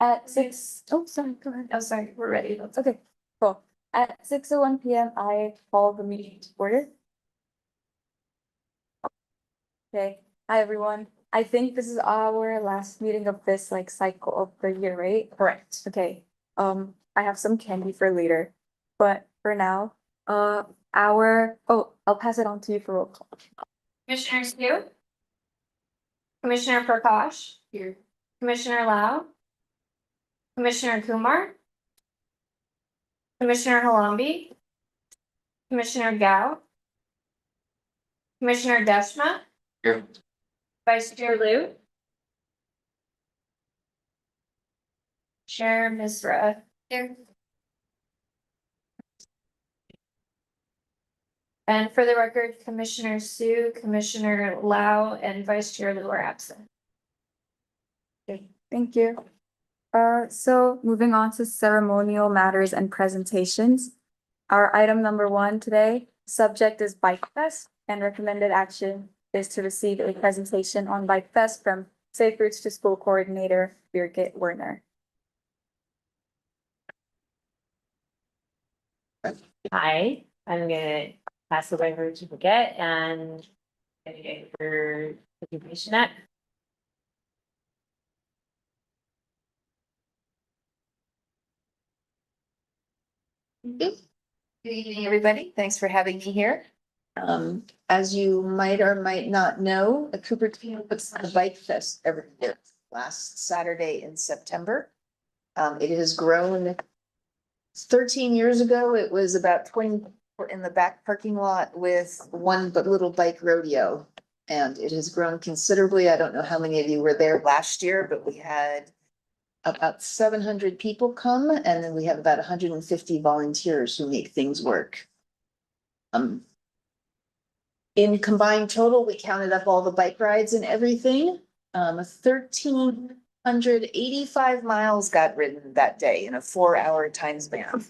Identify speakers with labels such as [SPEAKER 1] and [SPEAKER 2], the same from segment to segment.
[SPEAKER 1] At 6, oh, sorry, go ahead.
[SPEAKER 2] Oh, sorry, we're ready.
[SPEAKER 1] That's okay, cool. At 6:01 PM, I call the meeting to order. Okay, hi, everyone. I think this is our last meeting of this like cycle of the year, right?
[SPEAKER 2] Correct.
[SPEAKER 1] Okay, I have some candy for later, but for now, I'll pass it on to you for roll call.
[SPEAKER 2] Commissioner Stew? Commissioner Prakash?
[SPEAKER 1] Here.
[SPEAKER 2] Commissioner Lau? Commissioner Kumar? Commissioner Halambi? Commissioner Gao? Commissioner Deshma?
[SPEAKER 3] Here.
[SPEAKER 2] Vice Chair Liu? Chair Misra? Here. And for the record, Commissioner Sue, Commissioner Lau, and Vice Chair Liu are absent.
[SPEAKER 1] Okay, thank you. So moving on to ceremonial matters and presentations. Our item number 1 today, subject is Bike Fest, and recommended action is to receive a presentation on Bike Fest from Safe Routes to School Coordinator Birgit Werner.
[SPEAKER 4] Hi, I'm gonna pass it over to Birgit and for presentation at.
[SPEAKER 5] Good evening, everybody. Thanks for having me here. As you might or might not know, the Cupertino puts on a bike fest every year, last Saturday in September. It has grown. 13 years ago, it was about 20 in the back parking lot with one but little bike rodeo. And it has grown considerably. I don't know how many of you were there last year, but we had about 700 people come, and then we have about 150 volunteers who make things work. In combined total, we counted up all the bike rides and everything. 1,385 miles got ridden that day in a 4-hour time span.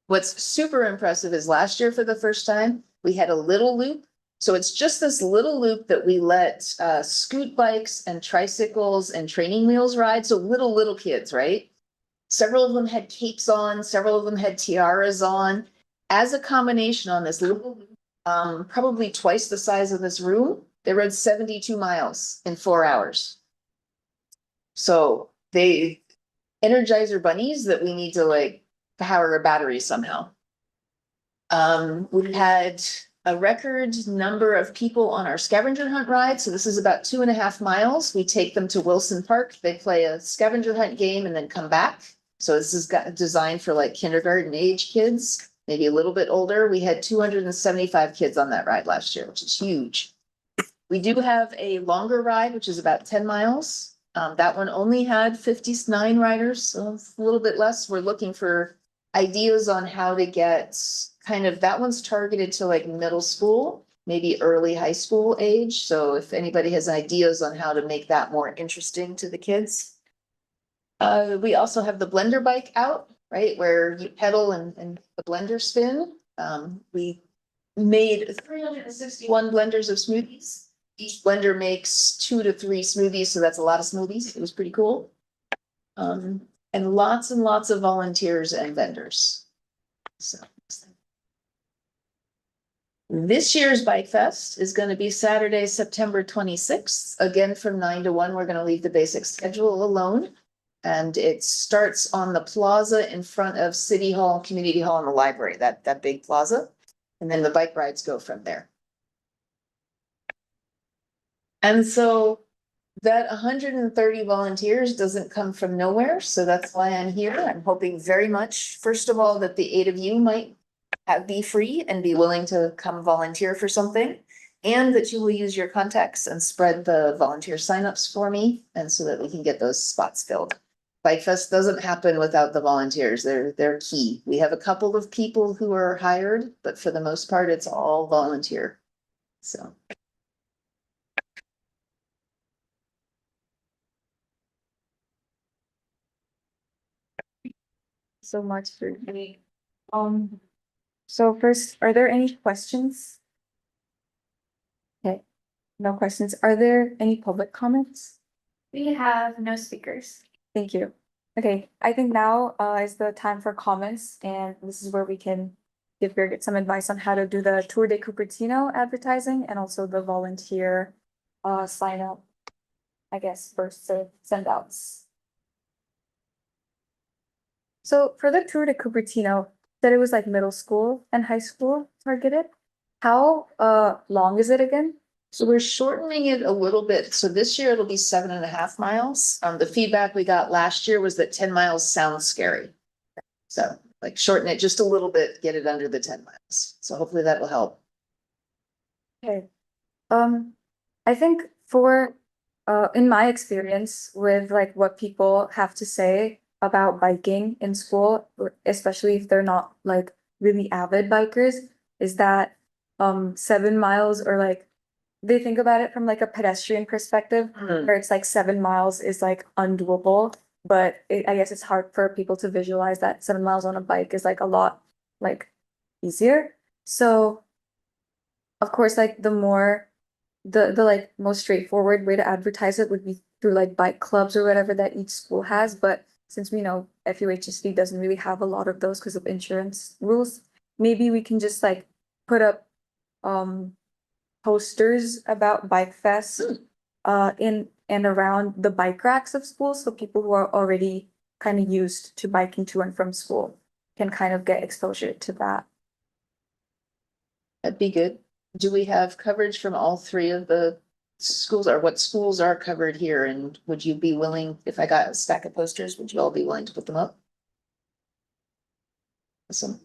[SPEAKER 5] What's super impressive is last year, for the first time, we had a little loop. So it's just this little loop that we let scoot bikes and tricycles and training wheels ride. So little kids, right? Several of them had capes on, several of them had tiaras on. As a combination on this little loop, probably twice the size of this room, they rode 72 miles in 4 hours. So they Energizer bunnies that we need to like power a battery somehow. We had a record number of people on our scavenger hunt ride. So this is about 2.5 miles. We take them to Wilson Park. They play a scavenger hunt game and then come back. So this is designed for like kindergarten age kids, maybe a little bit older. We had 275 kids on that ride last year, which is huge. We do have a longer ride, which is about 10 miles. That one only had 59 riders, so it's a little bit less. We're looking for ideas on how to get that one's targeted to like middle school, maybe early high school age. So if anybody has ideas on how to make that more interesting to the kids. We also have the blender bike out, right, where you pedal and the blender spin. We made 361 blenders of smoothies. Each blender makes 2 to 3 smoothies, so that's a lot of smoothies. It was pretty cool. And lots of volunteers and vendors. So this year's Bike Fest is going to be Saturday, September 26th. Again, from 9 to 1, we're going to leave the basic schedule alone. And it starts on the plaza in front of City Hall, Community Hall, and the library, that big plaza. And then the bike rides go from there. And so that 130 volunteers doesn't come from nowhere. So that's why I'm here. I'm hoping very much, first of all, that the 8 of you might be free and be willing to come volunteer for something, and that you will use your contacts and spread the volunteer signups for me, and so that we can get those spots filled. Bike Fest doesn't happen without the volunteers. They're key. We have a couple of people who are hired, but for the most part, it's all volunteer. So.
[SPEAKER 1] So much for me. So first, are there any questions? Okay, no questions. Are there any public comments?
[SPEAKER 2] We have no speakers.
[SPEAKER 1] Thank you. Okay, I think now is the time for comments, and this is where we can give Birgit some advice on how to do the Tour de Cupertino advertising and also the volunteer sign up, I guess, first send outs. So for the Tour de Cupertino, said it was like middle school and high school targeted. How long is it again?
[SPEAKER 5] So we're shortening it a little bit. So this year it'll be 7.5 miles. The feedback we got last year was that 10 miles sounds scary. So like shorten it just a little bit, get it under the 10 miles. So hopefully that will help.
[SPEAKER 1] Okay. I think for in my experience with like what people have to say about biking in school, especially if they're not like really avid bikers, is that 7 miles or like they think about it from like a pedestrian perspective, where it's like 7 miles is like undoable. But I guess it's hard for people to visualize that 7 miles on a bike is like a lot like easier. So of course, like the like most straightforward way to advertise it would be through like bike clubs or whatever that each school has. But since we know FUHSD doesn't really have a lot of those because of insurance rules, maybe we can just like put up posters about Bike Fest in and around the bike racks of schools, so people who are already kind of used to biking to and from school can kind of get exposure to that.
[SPEAKER 5] That'd be good. Do we have coverage from all three of the schools, or what schools are covered here? And would you be willing, if I got a stack of posters, would you all be willing to put them up? Awesome.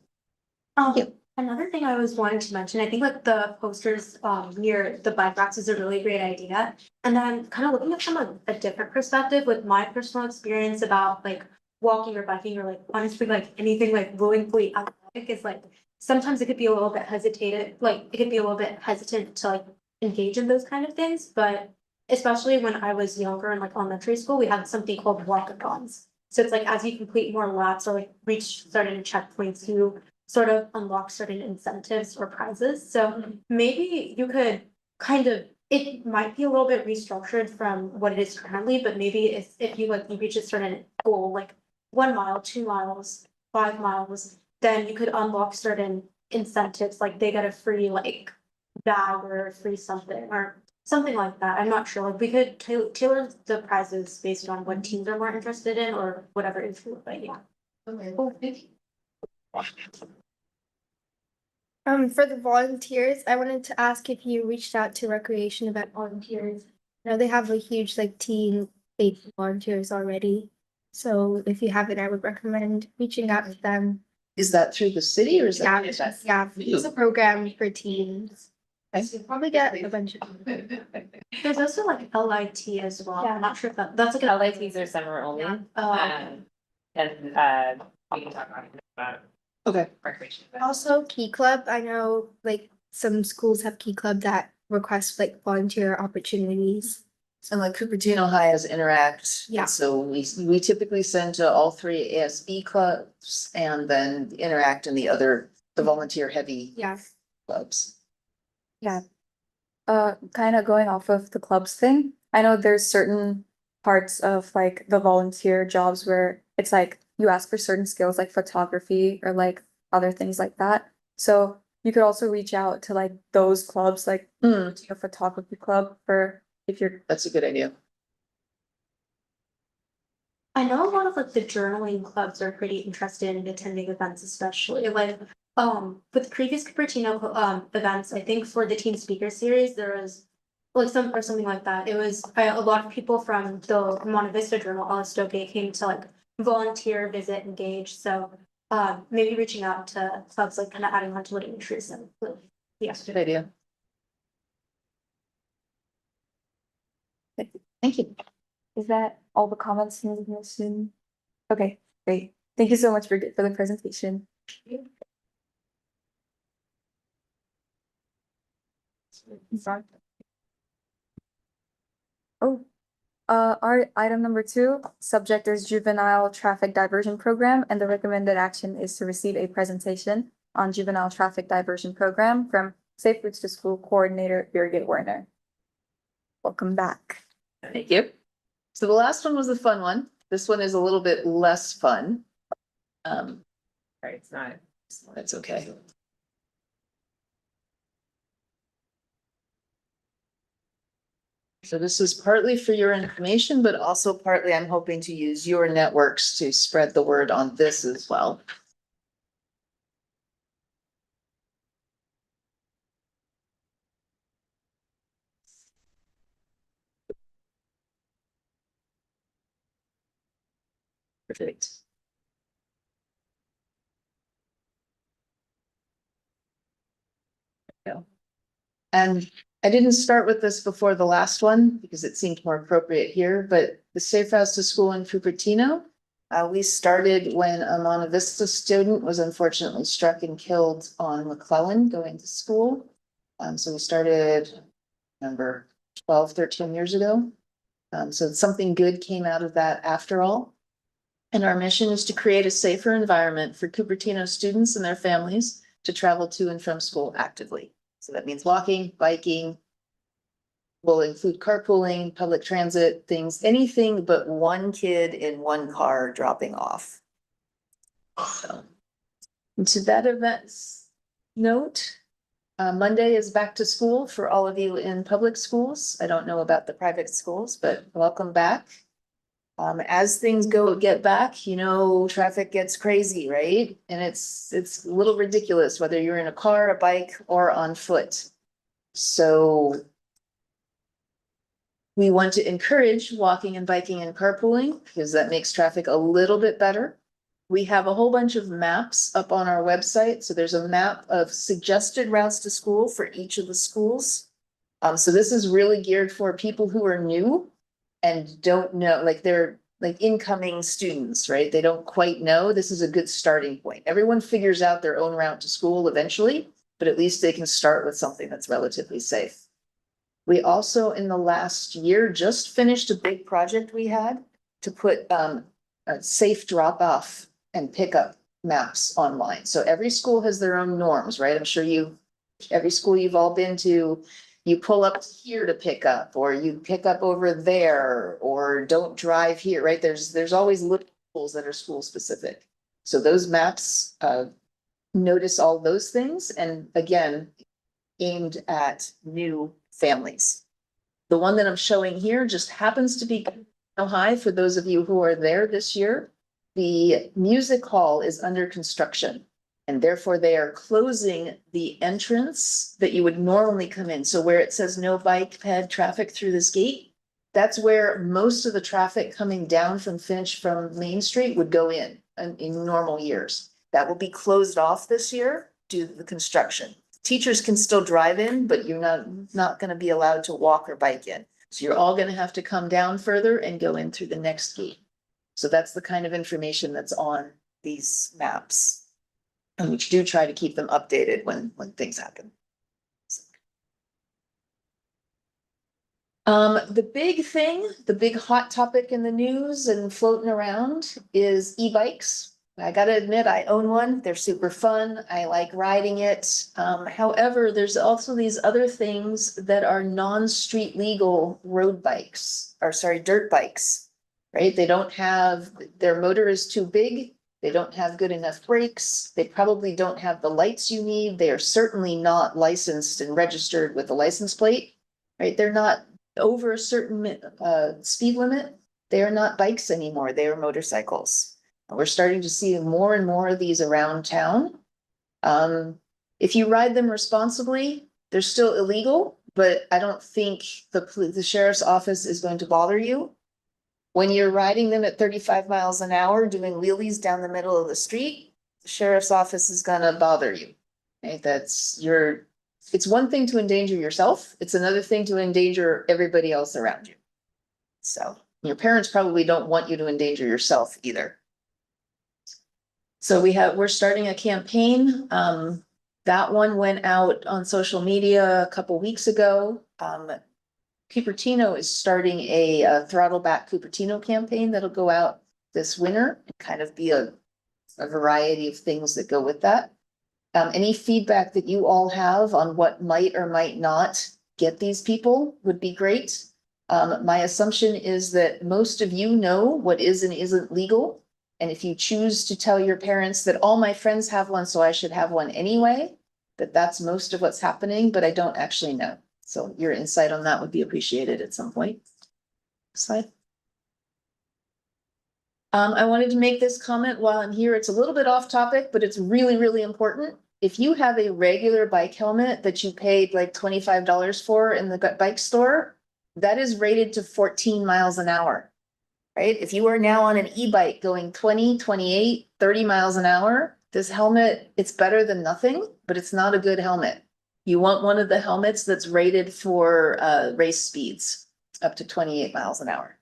[SPEAKER 5] Yeah.
[SPEAKER 3] Another thing I was wanting to mention, I think like the posters near the bike racks is a really great idea. And then kind of looking at from a different perspective with my personal experience about like walking or biking or like honestly like anything like willingly athletic is like sometimes it could be a little bit hesitated, like it could be a little bit hesitant to like engage in those kind of things. But especially when I was younger and like elementary school, we had something called walkathons. So it's like as you complete more laps or like reach certain checkpoints, you sort of unlock certain incentives or prizes. So maybe you could kind of, it might be a little bit restructured from what it is currently, but maybe if you like, you reach a certain goal, like 1 mile, 2 miles, 5 miles, then you could unlock certain incentives, like they get a free like bag or a free something or something like that. I'm not sure. Like we could tailor the prizes based on what teams are more interested in or whatever is, but yeah.
[SPEAKER 5] Okay, cool.
[SPEAKER 6] For the volunteers, I wanted to ask if you reached out to recreation event volunteers. I know they have a huge like team of volunteers already. So if you haven't, I would recommend reaching out to them.
[SPEAKER 5] Is that through the city or is
[SPEAKER 6] Yeah,
[SPEAKER 5] that?
[SPEAKER 6] yeah, it's a program for teens.
[SPEAKER 5] Okay.
[SPEAKER 6] So you'll probably get a bunch of.
[SPEAKER 3] There's also like LIT as well.
[SPEAKER 6] Yeah.
[SPEAKER 3] I'm not sure if that's like a.
[SPEAKER 4] LITs are summer only.
[SPEAKER 3] Oh,
[SPEAKER 4] And we can talk about
[SPEAKER 5] Okay,
[SPEAKER 4] recreation.
[SPEAKER 6] Also, Key Club, I know like some schools have Key Club that request like volunteer opportunities.
[SPEAKER 5] and like Cupertino High has Interact.
[SPEAKER 6] Yeah.
[SPEAKER 5] And so we typically send to all three ASB clubs and then Interact and the other, the volunteer heavy
[SPEAKER 6] Yeah.
[SPEAKER 5] clubs.
[SPEAKER 1] Yeah. Kind of going off of the clubs thing, I know there's certain parts of like the volunteer jobs where it's like you ask for certain skills like photography or like other things like that. So you could also reach out to like those clubs, like
[SPEAKER 5] Hmm,
[SPEAKER 1] a photography club for if you're
[SPEAKER 5] that's a good idea.
[SPEAKER 3] I know a lot of like the journaling clubs are pretty interested in attending events, especially like with previous Cupertino events, I think for the teen speaker series, there was like something like that. It was a lot of people from the Monte Vista Journal, Alistoke, came to like volunteer, visit, engage. So maybe reaching out to clubs, like kind of adding on to what interests them. Yeah.
[SPEAKER 5] That's a good idea. Thank you.
[SPEAKER 1] Is that all the comments in the motion? Okay, great. Thank you so much for the presentation. Oh, our item number 2, subject is juvenile traffic diversion program, and the recommended action is to receive a presentation on juvenile traffic diversion program from Safe Routes to School Coordinator Birgit Werner. Welcome back.
[SPEAKER 5] Thank you. So the last one was the fun one. This one is a little bit less fun.
[SPEAKER 4] Right, it's not.
[SPEAKER 5] That's okay. So this is partly for your information, but also partly I'm hoping to use your networks to spread the word on this as well. Perfect. And I didn't start with this before the last one because it seemed more appropriate here, but the Safe Routes to School in Cupertino. We started when a Monte Vista student was unfortunately struck and killed on McClellan going to school. So we started, remember, 12, 13 years ago. So something good came out of that after all. And our mission is to create a safer environment for Cupertino students and their families to travel to and from school actively. So that means walking, biking, will include carpooling, public transit, things, anything but one kid in one car dropping off. So, and to that event's note, Monday is back to school for all of you in public schools. I don't know about the private schools, but welcome back. As things get back, you know, traffic gets crazy, right? And it's a little ridiculous whether you're in a car, a bike, or on foot. So we want to encourage walking and biking and carpooling because that makes traffic a little bit better. We have a whole bunch of maps up on our website. So there's a map of suggested routes to school for each of the schools. So this is really geared for people who are new and don't know, like they're like incoming students, right? They don't quite know. This is a good starting point. Everyone figures out their own route to school eventually, but at least they can start with something that's relatively safe. We also, in the last year, just finished a big project we had to put a safe drop off and pickup maps online. So every school has their own norms, right? I'm sure every school you've all been to, you pull up here to pick up, or you pick up over there, or don't drive here, right? There's always little rules that are school specific. So those maps notice all those things, and again, aimed at new families. The one that I'm showing here just happens to be high for those of you who are there this year. The music hall is under construction, and therefore they are closing the entrance that you would normally come in. So where it says no bike ped traffic through this gate, that's where most of the traffic coming down from Finch from Main Street would go in normal years. That will be closed off this year due to the construction. Teachers can still drive in, but you're not going to be allowed to walk or bike in. So you're all going to have to come down further and go in through the next gate. So that's the kind of information that's on these maps. And we do try to keep them updated when things happen. The big thing, the big hot topic in the news and floating around is e-bikes. I gotta admit, I own one. They're super fun. I like riding it. However, there's also these other things that are non-street legal road bikes, or sorry, dirt bikes, right? They don't have, their motor is too big. They don't have good enough brakes. They probably don't have the lights you need. They are certainly not licensed and registered with a license plate, right? They're not over a certain speed limit. They are not bikes anymore. They are motorcycles. We're starting to see more and more of these around town. If you ride them responsibly, they're still illegal, but I don't think the sheriff's office is going to bother you. When you're riding them at 35 miles an hour, doing wheelies down the middle of the street, the sheriff's office is gonna bother you. Okay, it's one thing to endanger yourself. It's another thing to endanger everybody else around you. So your parents probably don't want you to endanger yourself either. So we're starting a campaign. That one went out on social media a couple weeks ago. Cupertino is starting a Throttle Back Cupertino campaign that'll go out this winter and kind of be a variety of things that go with that. Any feedback that you all have on what might or might not get these people would be great. My assumption is that most of you know what is and isn't legal. And if you choose to tell your parents that all my friends have one, so I should have one anyway, that's most of what's happening, but I don't actually know. So your insight on that would be appreciated at some point. Slide. I wanted to make this comment while I'm here. It's a little bit off topic, but it's really, really important. If you have a regular bike helmet that you paid like $25 for in the bike store, that is rated to 14 miles an hour, right? If you are now on an e-bike going 20, 28, 30 miles an hour, this helmet, it's better than nothing, but it's not a good helmet. You want one of the helmets that's rated for race speeds up to 28 miles an hour.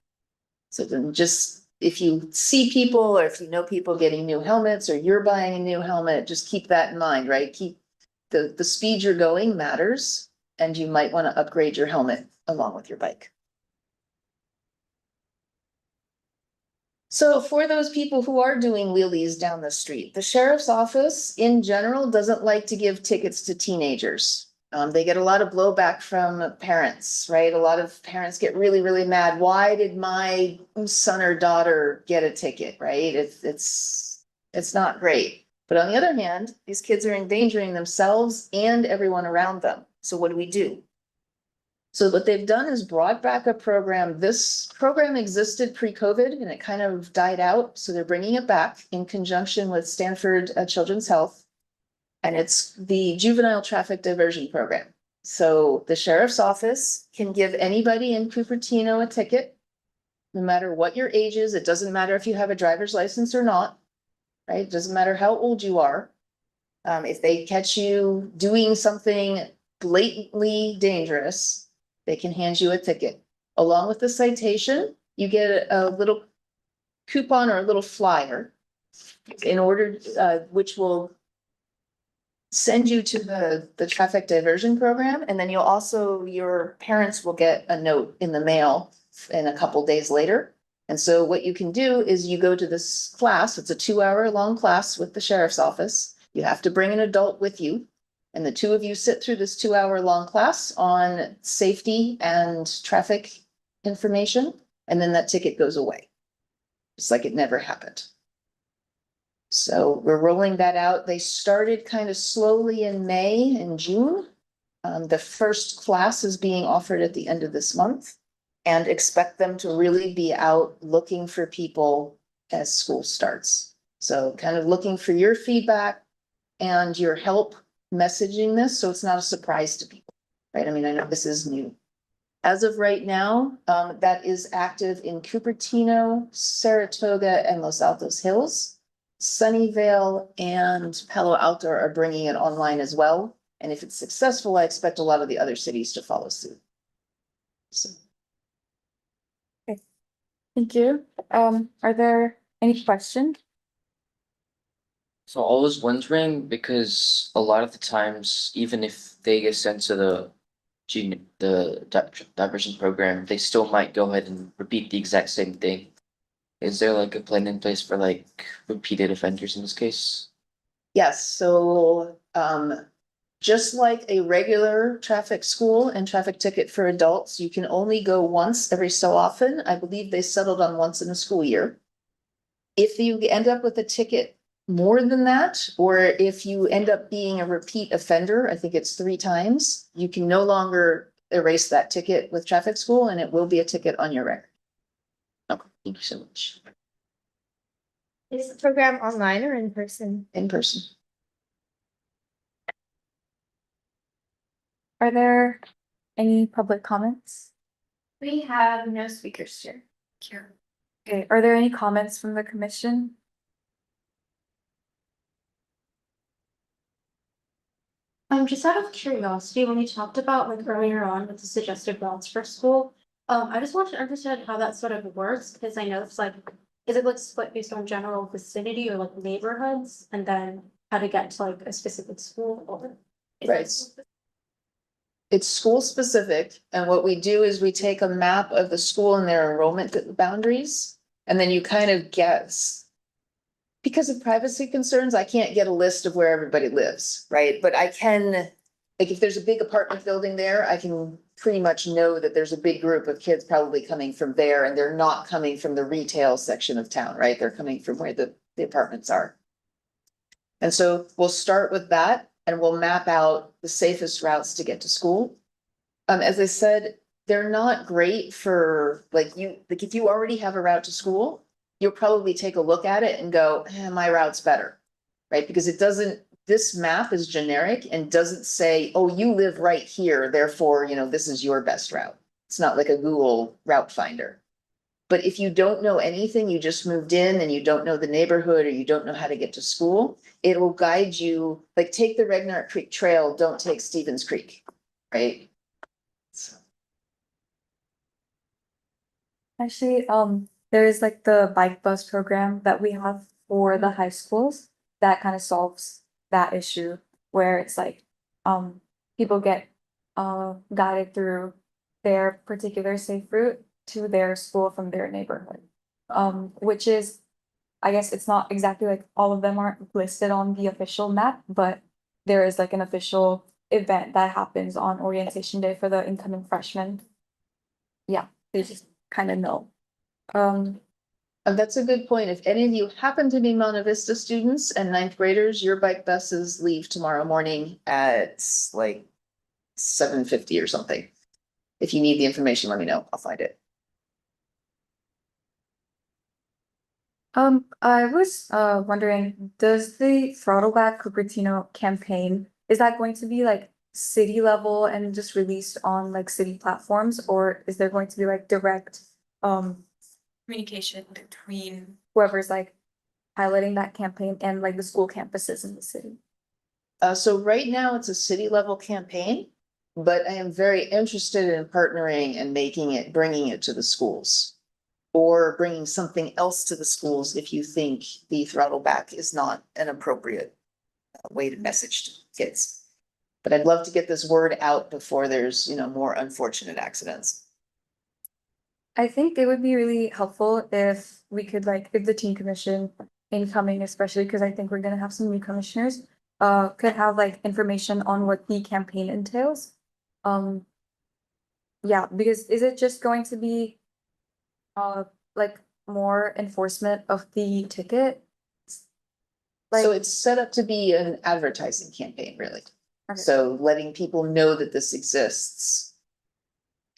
[SPEAKER 5] So then just, if you see people or if you know people getting new helmets or you're buying a new helmet, just keep that in mind, right? Keep the speed you're going matters, and you might want to upgrade your helmet along with your bike. So for those people who are doing wheelies down the street, the sheriff's office in general doesn't like to give tickets to teenagers. They get a lot of blowback from parents, right? A lot of parents get really, really mad. Why did my son or daughter get a ticket, right? It's not great. But on the other hand, these kids are endangering themselves and everyone around them. So what do? So what they've done is brought back a program. This program existed pre-COVID and it kind of died out. So they're bringing it back in conjunction with Stanford Children's Health. And it's the Juvenile Traffic Diversion Program. So the sheriff's office can give anybody in Cupertino a ticket, no matter what your age is. It doesn't matter if you have a driver's license or not, right? It doesn't matter how old you are. If they catch you doing something blatantly dangerous, they can hand you a ticket. Along with the citation, you get a little coupon or a little flyer in order, which will send you to the traffic diversion program. And then your parents will get a note in the mail in a couple days later. And so what you can do is you go to this class. It's a 2-hour long class with the sheriff's office. You have to bring an adult with you. And the two of you sit through this 2-hour long class on safety and traffic information. And then that ticket goes away. It's like it never happened. So we're rolling that out. They started kind of slowly in May and June. The first class is being offered at the end of this month, and expect them to really be out looking for people as school starts. So kind of looking for your feedback and your help messaging this, so it's not a surprise to people, right? I mean, I know this is new. As of right now, that is active in Cupertino, Saratoga, and Los Altos Hills. Sunnyvale and Palo Alto are bringing it online as well. And if it's successful, I expect a lot of the other cities to follow suit. So.
[SPEAKER 1] Thank you. Are there any questions?
[SPEAKER 7] So I was wondering, because a lot of the times, even if they get sent to the diversion program, they still might go ahead and repeat the exact same thing. Is there like a plan in place for like repeated offenders in this case?
[SPEAKER 5] Yes, so just like a regular traffic school and traffic ticket for adults, you can only go once every so often. I believe they settled on once in a school year. If you end up with a ticket more than that, or if you end up being a repeat offender, I think it's 3 times, you can no longer erase that ticket with traffic school, and it will be a ticket on your record. Okay, thank you so much.
[SPEAKER 6] Is the program online or in person?
[SPEAKER 5] In person.
[SPEAKER 1] Are there any public comments?
[SPEAKER 2] We have no speakers here.
[SPEAKER 1] Okay, are there any comments from the commission?
[SPEAKER 3] Just out of curiosity, when you talked about like earlier on with the suggested routes for school, I just want to understand how that sort of works, because I know it's like, is it like split based on general vicinity or like neighborhoods, and then how to get to like a specific school, or? is that
[SPEAKER 5] Right.
[SPEAKER 3] school
[SPEAKER 5] It's school specific, and what we do is we take a map of the school and their enrollment boundaries, and then you kind of guess. Because of privacy concerns, I can't get a list of where everybody lives, right? But I can, like, if there's a big apartment building there, I can pretty much know that there's a big group of kids probably coming from there, and they're not coming from the retail section of town, right? They're coming from where the apartments are. And so we'll start with that and we'll map out the safest routes to get to school. As I said, they're not great for like if you already have a route to school, you'll probably take a look at it and go, my route's better, right? Because it doesn't, this map is generic and doesn't say, oh, you live right here, therefore, this is your best route. It's not like a Google route finder. But if you don't know anything, you just moved in and you don't know the neighborhood or you don't know how to get to school, it will guide you, like take the Regnart Creek Trail, don't take Stevens Creek, right? So.
[SPEAKER 1] Actually, there is like the bike bus program that we have for the high schools that kind of solves that issue where it's like, people get guided through their particular safe route to their school from their neighborhood. Which is, I guess it's not exactly like all of them aren't listed on the official map, but there is like an official event that happens on orientation day for the incoming freshmen. Yeah, they just kind of know.
[SPEAKER 5] And that's a good point. If any of you happen to be Monte Vista students and ninth graders, your bike buses leave tomorrow morning at like 7:50 or something. If you need the information, let me know. I'll find it.
[SPEAKER 1] I was wondering, does the Throttleback Cupertino campaign, is that going to be like city level and just released on like city platforms, or is there going to be like direct communication between whoever's like piloting that campaign and like the school campuses in the city?
[SPEAKER 5] So right now it's a city level campaign, but I am very interested in partnering and bringing it to the schools. Or bringing something else to the schools if you think the throttle back is not an appropriate way to message to kids. But I'd love to get this word out before there's, more unfortunate accidents.
[SPEAKER 1] I think it would be really helpful if we could like, if the teen commission incoming, especially because I think we're gonna have some new commissioners, could have like information on what the campaign entails. Yeah, because is it just going to be like more enforcement of the ticket?
[SPEAKER 5] So
[SPEAKER 1] Like,
[SPEAKER 5] it's set up to be an advertising campaign, really.
[SPEAKER 1] okay.
[SPEAKER 5] So letting people know that this exists.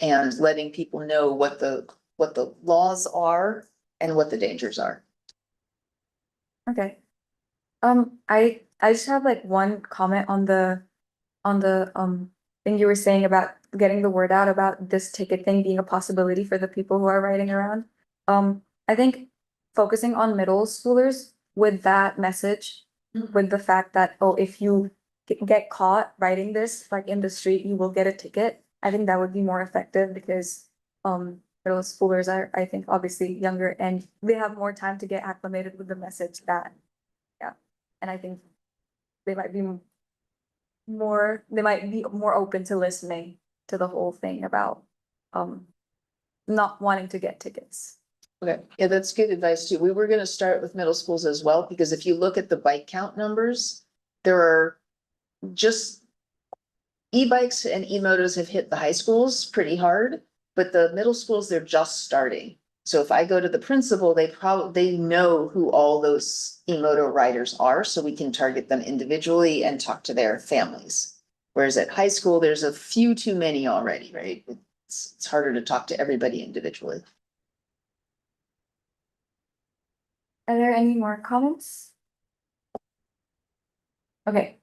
[SPEAKER 5] And letting people know what the laws are and what the dangers are.
[SPEAKER 1] Okay. I just have like one comment on the thing you were saying about getting the word out about this ticket thing being a possibility for the people who are riding around. I think focusing on middle schoolers with that message, with the fact that, oh, if you get caught riding this like in the street, you will get a ticket. I think that would be more effective because middle schoolers are, I think, obviously younger and they have more time to get acclimated with the message that, yeah. And I think they might be more open to listening to the whole thing about not wanting to get tickets.
[SPEAKER 5] Okay, yeah, that's good advice too. We were gonna start with middle schools as well, because if you look at the bike count numbers, there are just e-bikes and e-motos have hit the high schools pretty hard, but the middle schools, they're just starting. So if I go to the principal, they know who all those e-moto riders are, so we can target them individually and talk to their families. Whereas at high school, there's a few too many already, right? It's harder to talk to everybody individually.
[SPEAKER 1] Are there any more comments? Okay,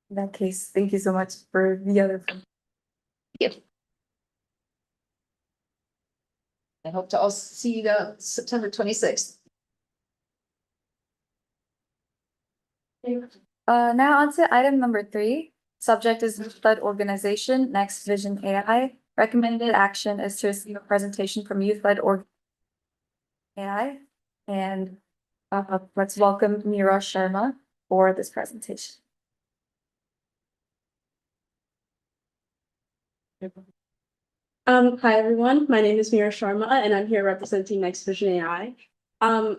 [SPEAKER 1] in that case, thank you so much for the other.
[SPEAKER 5] I hope to all see you September 26th.
[SPEAKER 1] Now on to item number 3. Subject is Youth-led organization, Next Vision AI. Recommended action is to receive a presentation from Youth-led AI. And let's welcome Mira Sharma for this presentation.
[SPEAKER 8] Hi everyone, my name is Mira Sharma and I'm here representing Next Vision AI. A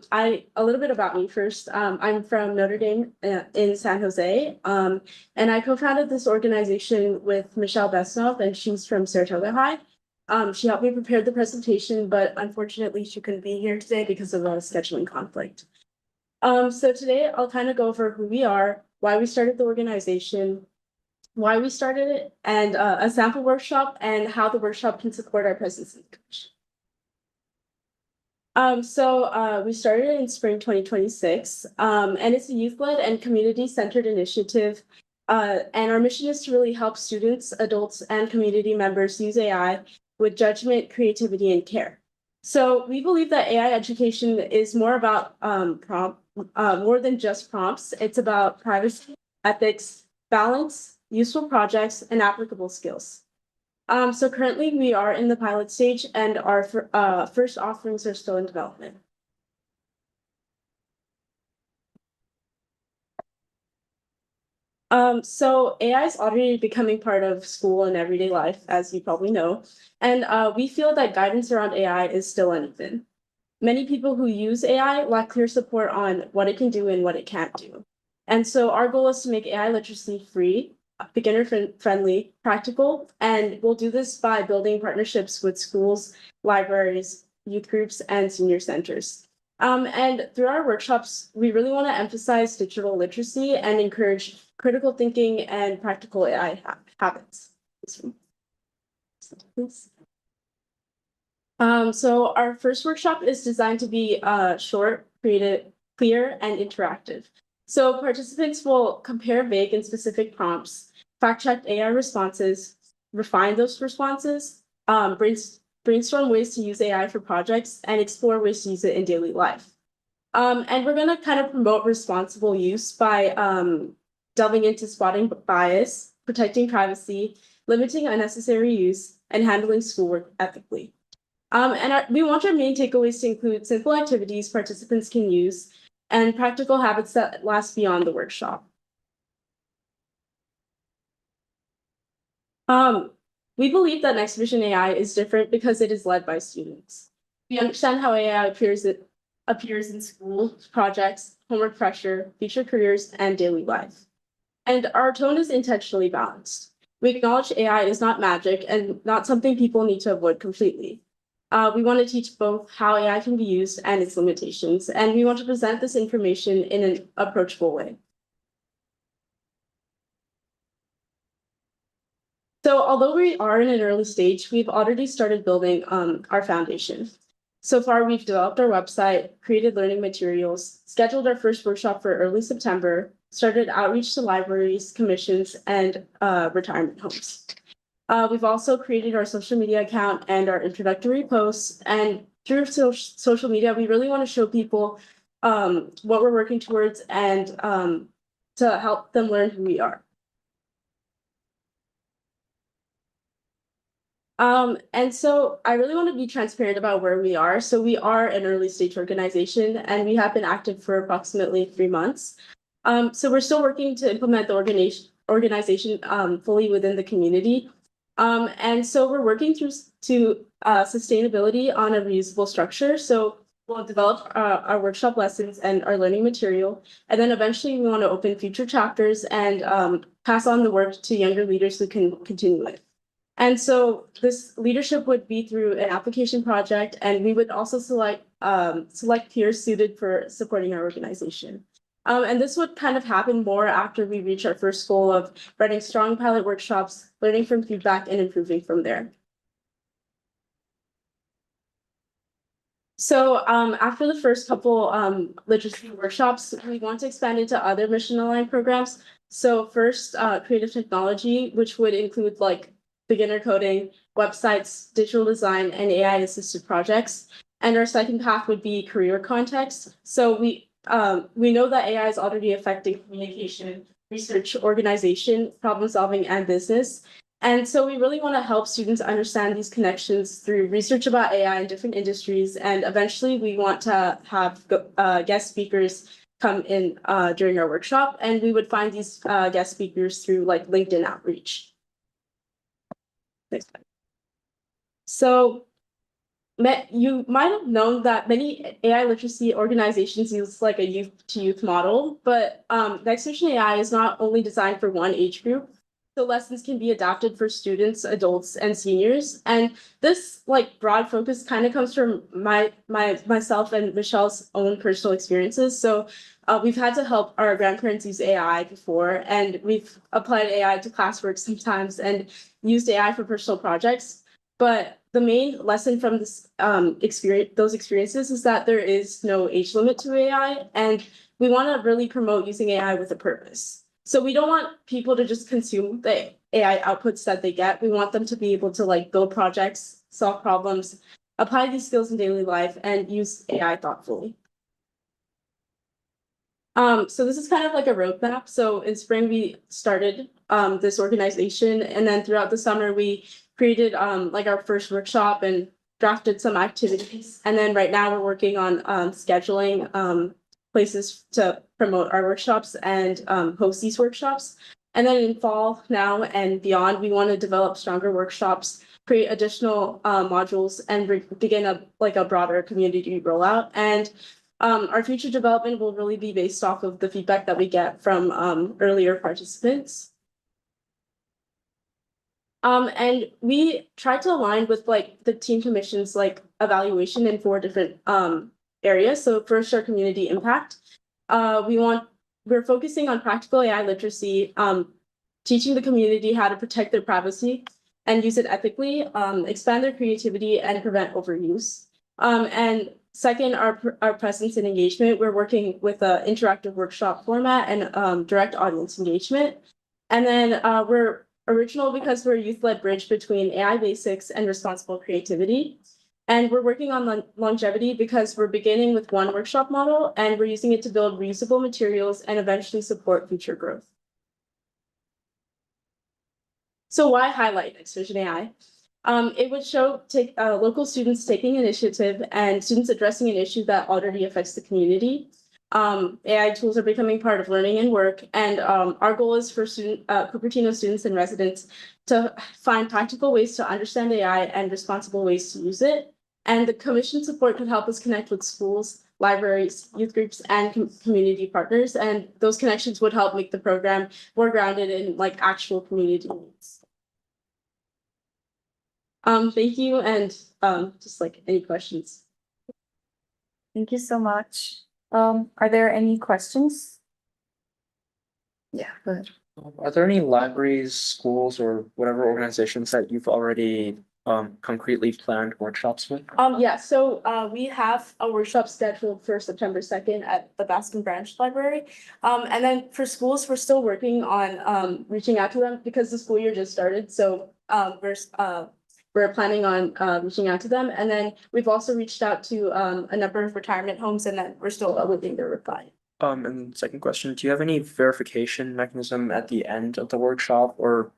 [SPEAKER 8] little bit about me first. I'm from Notre Dame in San Jose. And I co-founded this organization with Michelle Besnov, and she's from Saratoga High. She helped me prepare the presentation, but unfortunately she couldn't be here today because of a scheduling conflict. So today I'll kind of go over who we are, why we started the organization, why we started it, and a sample workshop and how the workshop can support our presence in the commission. We started in spring 2026, and it's a youth-led and community-centered initiative. And our mission is to really help students, adults, and community members use AI with judgment, creativity, and care. So we believe that AI education is more about more than just prompts. It's about privacy, ethics, balance, useful projects, and applicable skills. So currently we are in the pilot stage and our first offerings are still in development. So AI is already becoming part of school and everyday life, as you probably know. And we feel that guidance around AI is still uneven. Many people who use AI lack clear support on what it can do and what it can't do. And so our goal is to make AI literacy free, beginner friendly, practical, and we'll do this by building partnerships with schools, libraries, youth groups, and senior centers. And through our workshops, we really want to emphasize digital literacy and encourage critical thinking and practical AI habits. So our first workshop is designed to be short, creative, clear, and interactive. So participants will compare vague and specific prompts, fact-check AI responses, refine those responses, brainstorm ways to use AI for projects, and explore ways to use it in daily life. And we're going to kind of promote responsible use by delving into spotting bias, protecting privacy, limiting unnecessary use, and handling schoolwork ethically. We want our main takeaways to include simple activities participants can use and practical habits that last beyond the workshop. We believe that Next Vision AI is different because it is led by students. We understand how AI appears in school, projects, homework pressure, future careers, and daily life. And our tone is intentionally balanced. We acknowledge AI is not magic and not something people need to avoid completely. We want to teach both how AI can be used and its limitations, and we want to present this information in an approachable way. So although we are in an early stage, we've already started building our foundation. So far, we've developed our website, created learning materials, scheduled our first workshop for early September, started outreach to libraries, commissions, and retirement homes. We've also created our social media account and our introductory posts. And through social media, we really want to show people what we're working towards and to help them learn who we are. And so I really want to be transparent about where we are. So we are an early stage organization and we have been active for approximately 3 months. So we're still working to implement the organization fully within the community. And so we're working through to sustainability on a reusable structure. So we'll develop our workshop lessons and our learning material. And then eventually we want to open future chapters and pass on the work to younger leaders who can continue it. And so this leadership would be through an application project, and we would also select peers suited for supporting our organization. And this would kind of happen more after we reach our first goal of running strong pilot workshops, learning from feedback, and improving from there. So after the first couple literacy workshops, we want to expand into other mission-aligned programs. So first, creative technology, which would include like beginner coding, websites, digital design, and AI-assisted projects. And our second path would be career context. So we know that AI is already affecting communication, research, organization, problem solving, and business. And so we really want to help students understand these connections through research about AI in different industries. And eventually we want to have guest speakers come in during our workshop. And we would find these guest speakers through like LinkedIn outreach. Next slide. So you might have known that many AI literacy organizations use like a youth to youth model, but Next Generation AI is not only designed for one age group. The lessons can be adapted for students, adults, and seniors. And this like broad focus kind of comes from myself and Michelle's own personal experiences. So we've had to help our grandparents use AI before, and we've applied AI to classwork sometimes and used AI for personal projects. But the main lesson from this those experiences is that there is no age limit to AI, and we want to really promote using AI with a purpose. So we don't want people to just consume the AI outputs that they get. We want them to be able to like build projects, solve problems, apply these skills in daily life, and use AI thoughtfully. So this is kind of like a roadmap. So in spring, we started this organization, and then throughout the summer, we created like our first workshop and drafted some activities. And then right now we're working on scheduling places to promote our workshops and host these workshops. And then in fall now and beyond, we want to develop stronger workshops, create additional modules, and begin a broader community rollout. And our future development will really be based off of the feedback that we get from earlier participants. And we tried to align with like the team commission's like evaluation in 4 different areas. So first, our community impact. We're focusing on practical AI literacy, teaching the community how to protect their privacy and use it ethically, expand their creativity, and prevent overuse. And second, our presence and engagement. We're working with an interactive workshop format and direct audience engagement. And then we're original because we're a youth-led bridge between AI basics and responsible creativity. And we're working on longevity because we're beginning with one workshop model and we're using it to build reusable materials and eventually support future growth. So why highlight Next Generation AI? It would show local students taking initiative and students addressing an issue that already affects the community. AI tools are becoming part of learning and work, and our goal is for Cupertino students and residents to find practical ways to understand AI and responsible ways to use it. And the commission support could help us connect with schools, libraries, youth groups, and community partners. And those connections would help make the program more grounded in like actual community needs. Thank you, and just like any questions.
[SPEAKER 1] Thank you so much. Are there any questions? Yeah, go ahead.
[SPEAKER 9] Are there any libraries, schools, or whatever organizations that you've already concretely planned workshops with?
[SPEAKER 8] Yeah, so we have a workshop scheduled for September 2nd at the Baskin Branch Library. And then for schools, we're still working on reaching out to them because the school year just started. So we're planning on reaching out to them. And then we've also reached out to a number of retirement homes, and then we're still awaiting their reply.
[SPEAKER 9] And second question, do you have any verification mechanism at the end of the workshop or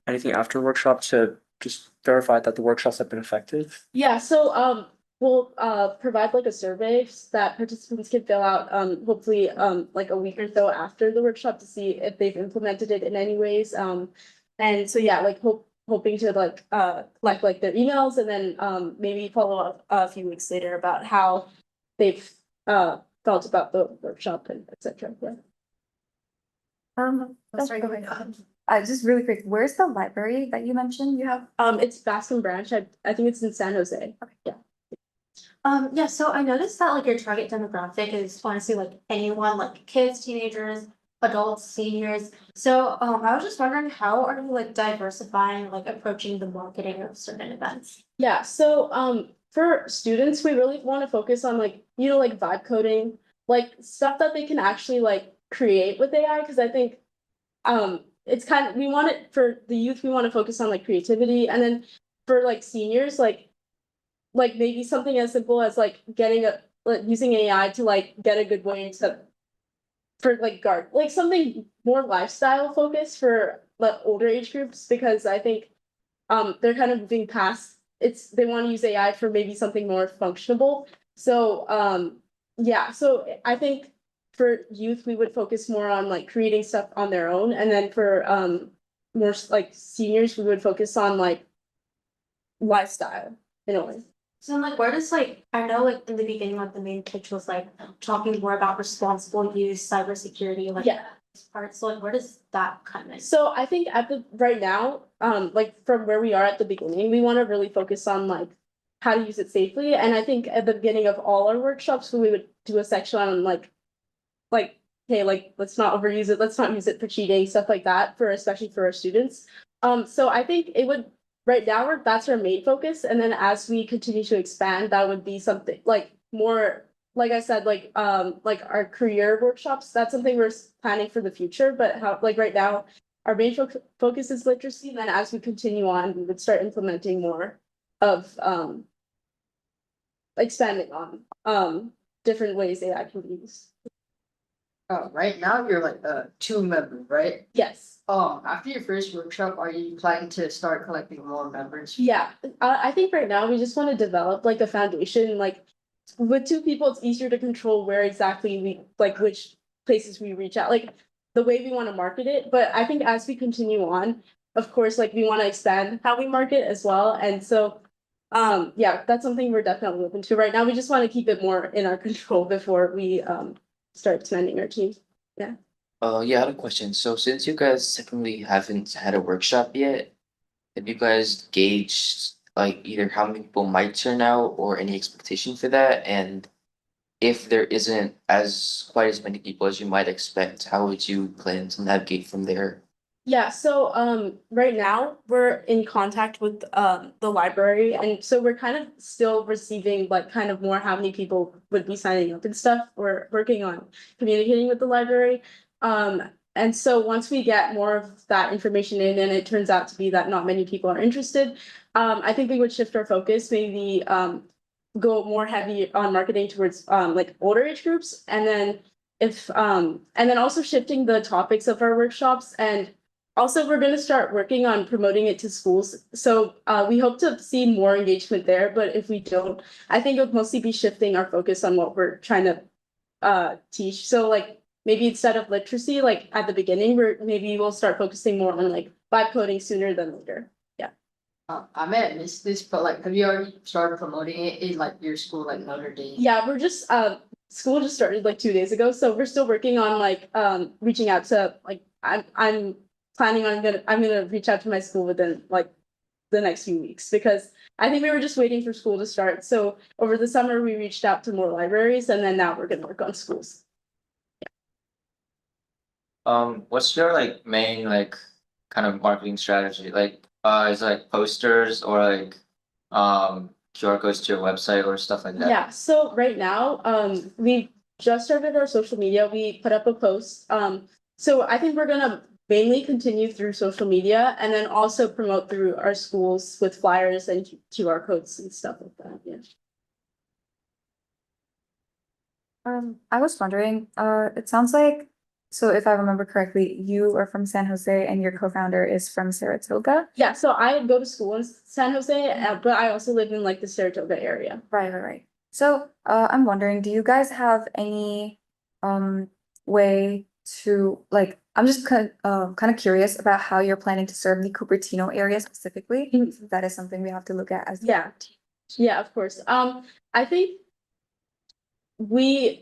[SPEAKER 9] anything after workshop to just verify that the workshops have been effective?
[SPEAKER 8] Yeah, so we'll provide like a survey that participants can fill out hopefully like a week or so after the workshop to see if they've implemented it in any ways. And so yeah, like hoping to like collect like their emails and then maybe follow up a few weeks later about how they've felt about the workshop and etc. Yeah.
[SPEAKER 3] Sorry, go ahead.
[SPEAKER 1] Just really quick, where's the library that you mentioned you have?
[SPEAKER 8] It's Baskin Branch. I think it's in San Jose. Yeah.
[SPEAKER 3] Yeah, so I noticed that like your target demographic is honestly like anyone, like kids, teenagers, adults, seniors. So I was just wondering, how are you like diversifying, like approaching the marketing of certain events?
[SPEAKER 8] Yeah, so for students, we really want to focus on like, like vibe coding, like stuff that they can actually like create with AI, because I think it's kind of, we want it for the youth, we want to focus on like creativity, and then for like seniors, like maybe something as simple as like getting using AI to like get a good way to for like like something more lifestyle focused for the older age groups, because I think they're kind of moving past they want to use AI for maybe something more functional. So yeah, so I think for youth we would focus more on like creating stuff on their own, and then for more like seniors we would focus on like lifestyle in a way.
[SPEAKER 3] So like, where does like, I know like in the beginning, like the main pitch was like talking more about responsible use, cybersecurity, like.
[SPEAKER 8] Yeah.
[SPEAKER 3] This part, so like, where does that come in?
[SPEAKER 8] So I think at the right now, like from where we are at the beginning, we want to really focus on like how to use it safely. And I think at the beginning of all our workshops, we would do a section on hey, like let's not overuse it, let's not use it for cheating, stuff like that, for especially for our students. So I think it would right now that's our main focus, and then as we continue to expand, that would be something like more like I said, like our career workshops, that's something we're planning for the future, but how, like right now, our main focus is literacy, and then as we continue on, we would start implementing more of, expanding on, different ways AI can be used.
[SPEAKER 10] Right now you're like a 2 member, right?
[SPEAKER 8] Yes.
[SPEAKER 10] After your first workshop, are you planning to start collecting more members?
[SPEAKER 8] Yeah, I think right now we just want to develop like a foundation, like with two people, it's easier to control where exactly we, like which places we reach out, like the way we want to market it. But I think as we continue on, of course, like we want to expand how we market as well. And so, yeah, that's something we're definitely open to. Right now, we just want to keep it more in our control before we start expanding our team.
[SPEAKER 7] Yeah, I had a question. So since you guys technically haven't had a workshop yet, have you guys gauged like either how many people might turn out or any expectation for that? And if there isn't as quite as many people as you might expect, how would you plan to navigate from there?
[SPEAKER 8] Yeah, so right now we're in contact with the library, and so we're kind of still receiving like kind of more how many people would be signing up and stuff. We're working on communicating with the library. And so once we get more of that information in and it turns out to be that not many people are interested, I think we would shift our focus, maybe go more heavy on marketing towards like older age groups, and then and then also shifting the topics of our workshops. And also, we're going to start working on promoting it to schools. So we hope to see more engagement there. But if we don't, I think it'll mostly be shifting our focus on what we're trying to teach. So like maybe instead of literacy, like at the beginning, maybe we'll start focusing more on like vibe coding sooner than later. Yeah.
[SPEAKER 10] I may have missed this, but like, have you already started promoting it in like your school, like Notre Dame?
[SPEAKER 8] Yeah, we're just school just started like 2 days ago. So we're still working on like reaching out to like I'm planning on I'm gonna reach out to my school within like the next few weeks, because I think we were just waiting for school to start. So over the summer, we reached out to more libraries, and then now we're gonna work on schools.
[SPEAKER 11] What's your like main like kind of marketing strategy? Like, is it like posters or like QR codes to your website or stuff like that?
[SPEAKER 8] Yeah, so right now, we just started our social media. We put up a post. So I think we're gonna mainly continue through social media and then also promote through our schools with flyers and QR codes and stuff like that. Yeah.
[SPEAKER 1] I was wondering, it sounds like, so if I remember correctly, you are from San Jose and your co-founder is from Saratoga?
[SPEAKER 8] Yeah, so I go to school in San Jose, but I also live in like the Saratoga area.
[SPEAKER 1] Right. So, I'm wondering, do you guys have any, way to, like, I'm just kind of curious about how you're planning to serve the Cupertino area specifically? That is something we have to look at as.
[SPEAKER 8] Yeah. Yeah, of course. I think we're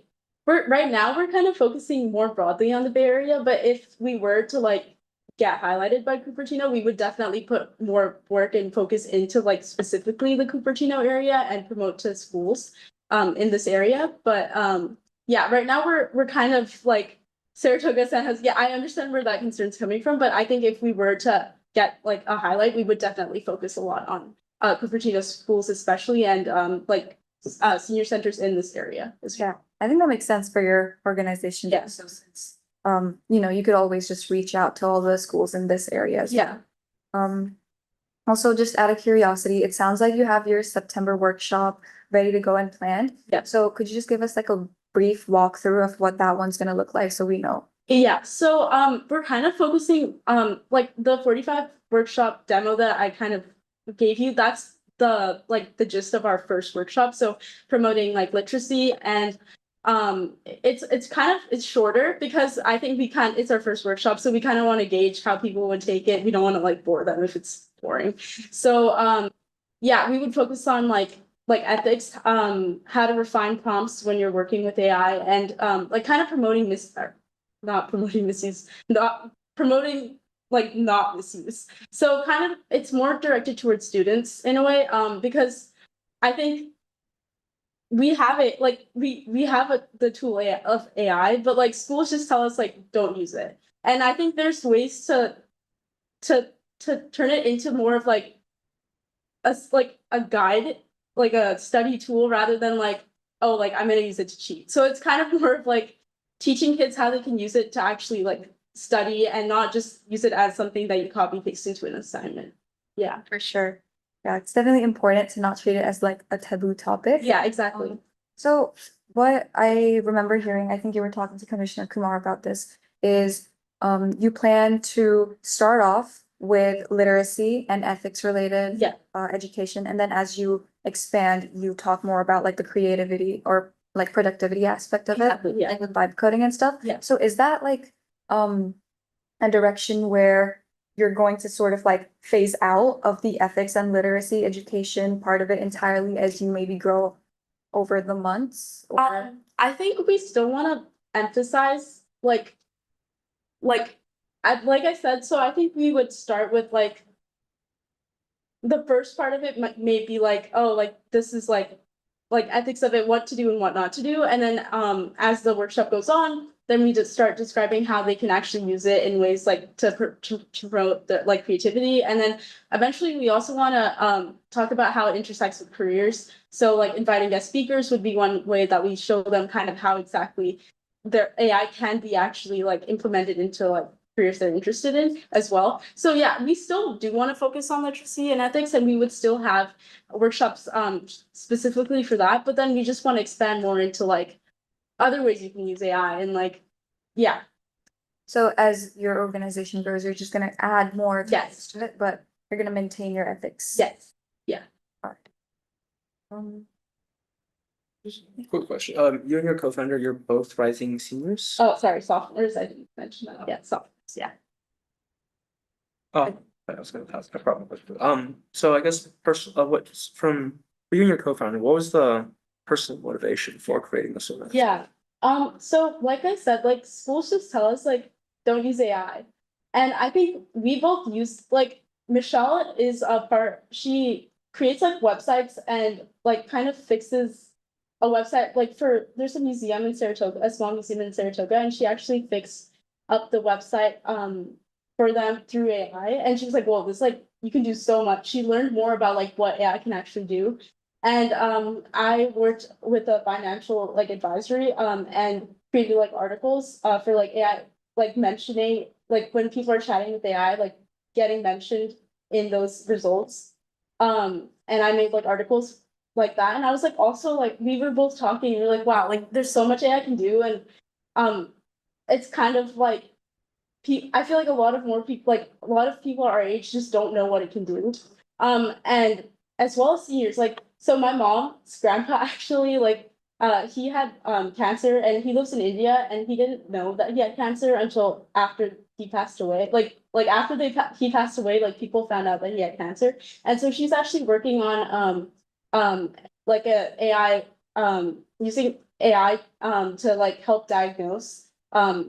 [SPEAKER 8] right now we're kind of focusing more broadly on the Bay Area, but if we were to like get highlighted by Cupertino, we would definitely put more work and focus into like specifically the Cupertino area and promote to schools in this area. But yeah, right now we're kind of like Saratoga, San Jose. Yeah, I understand where that concern's coming from, but I think if we were to get like a highlight, we would definitely focus a lot on Cupertino schools especially, and like senior centers in this area as well.
[SPEAKER 1] Yeah, I think that makes sense for your organization.
[SPEAKER 8] Yeah.
[SPEAKER 1] So since, you could always just reach out to all the schools in this area as well.
[SPEAKER 8] Yeah.
[SPEAKER 1] Also, just out of curiosity, it sounds like you have your September workshop ready to go and planned.
[SPEAKER 8] Yeah.
[SPEAKER 1] So could you just give us like a brief walkthrough of what that one's gonna look like so we know?
[SPEAKER 8] Yeah, so we're kind of focusing like the 45 workshop demo that I kind of gave you, that's the like the gist of our first workshop. So promoting like literacy, and it's kind of it's shorter because I think it's our first workshop, so we kind of want to gauge how people would take it. We don't want to like bore them if it's boring. So yeah, we would focus on like like ethics, how to refine prompts when you're working with AI, and like kind of promoting not promoting misuse, not promoting like not misuse. So kind of it's more directed towards students in a way, because I think we have it like we have the tool of AI, but like schools just tell us like don't use it. And I think there's ways to turn it into more of like like a guide, like a study tool rather than like, oh, like I'm gonna use it to cheat. So it's kind of more of like teaching kids how they can use it to actually like study and not just use it as something that you copy paste into an assignment. Yeah.
[SPEAKER 1] For sure. Yeah, it's definitely important to not treat it as like a taboo topic.
[SPEAKER 8] Yeah, exactly.
[SPEAKER 1] So what I remember hearing, I think you were talking to Commissioner Kumar about this, is you plan to start off with literacy and ethics related
[SPEAKER 8] Yeah.
[SPEAKER 1] Education, and then as you expand, you talk more about like the creativity or like productivity aspect of it,
[SPEAKER 8] Exactly, yeah.
[SPEAKER 1] like with vibe coding and stuff.
[SPEAKER 8] Yeah.
[SPEAKER 1] So is that like a direction where you're going to sort of like phase out of the ethics and literacy education part of it entirely as you maybe grow over the months? Or
[SPEAKER 8] I think we still want to emphasize like like I said, so I think we would start with like the first part of it may be like, oh, like this is like ethics of it, what to do and what not to do. And then as the workshop goes on, then we just start describing how they can actually use it in ways like to promote the like creativity. And then eventually we also want to talk about how it intersects with careers. So like inviting guest speakers would be one way that we show them kind of how exactly their AI can be actually like implemented into like careers they're interested in as well. So yeah, we still do want to focus on literacy and ethics, and we would still have workshops specifically for that, but then we just want to expand more into like other ways you can use AI and like yeah.
[SPEAKER 1] so as your organization grows, you're just gonna add more
[SPEAKER 8] Yes.
[SPEAKER 1] to it, but you're gonna maintain your ethics.
[SPEAKER 8] Yes. Yeah.
[SPEAKER 1] Part.
[SPEAKER 9] Quick question. You and your co-founder, you're both rising seniors?
[SPEAKER 8] Oh, sorry, sophomores. I didn't mention that. Yeah, sophomores. Yeah.
[SPEAKER 9] Oh, I was gonna ask a problem. So I guess what's from for you and your co-founder, what was the personal motivation for creating this event?
[SPEAKER 8] Yeah. So like I said, like schools just tell us like don't use AI. And I think we both use like Michelle is a part, she creates like websites and like kind of fixes a website like for there's a museum in Saratoga, a small museum in Saratoga, and she actually fixed up the website for them through AI. And she was like, well, this like you can do so much. She learned more about like what AI can actually do. And I worked with a financial like advisory and created like articles for like AI, like mentioning like when people are chatting with AI, like getting mentioned in those results. And I made like articles like that. And I was like also like we were both talking and we are like, wow, like there's so much AI can do. And it's kind of like I feel like a lot of more people like a lot of people our age just don't know what it can do. And as well as seniors, like so my mom's grandpa actually like he had cancer and he lives in India and he didn't know that he had cancer until after he passed away. Like after he passed away, like people found out that he had cancer. And so she's actually working on like a AI using AI to like help diagnose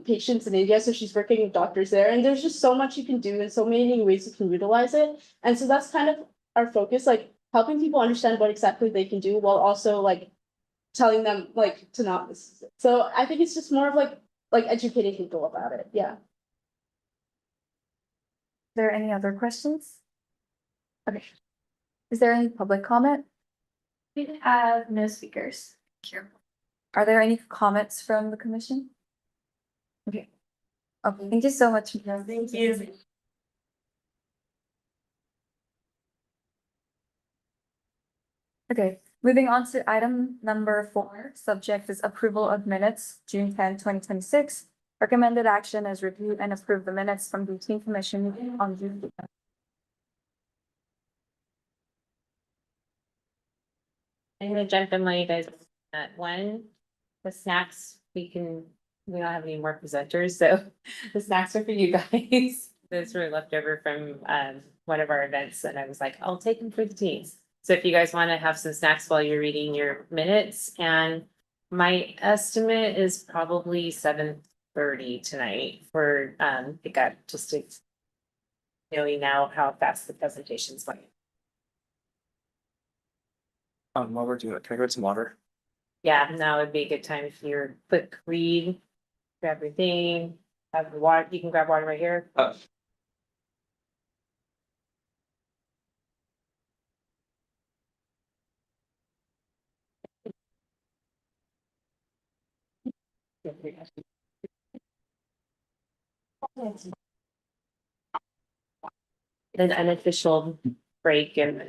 [SPEAKER 8] patients in India. So she's working with doctors there. And there's just so much you can do and so many ways you can utilize it. And so that's kind of our focus, like helping people understand what exactly they can do while also like telling them like to not misuse it. So I think it's just more of like educating people about it. Yeah.
[SPEAKER 1] There any other questions? Okay. Is there any public comment?
[SPEAKER 2] We have no speakers. Thank you.
[SPEAKER 1] Are there any comments from the commission? Okay. Okay, thank you so much.
[SPEAKER 8] Thank you.
[SPEAKER 1] Okay, moving on to item number 4, subject is approval of minutes, June 10, 2026. Recommended action is review and approve the minutes from the routine commission meeting on June.
[SPEAKER 4] I'm gonna jump in while you guys, one, the snacks, we don't have any more presenters, so the snacks are for you guys. Those were left over from one of our events, and I was like, I'll take them for the teams. So if you guys want to have some snacks while you're reading your minutes, and my estimate is probably 7:30 tonight for pickup, just to knowing now how fast the presentation's going.
[SPEAKER 9] While we're doing it, can I get some water?
[SPEAKER 4] Yeah, now would be a good time if you're quick read, grab everything, have the water, you can grab water right here. An unofficial break and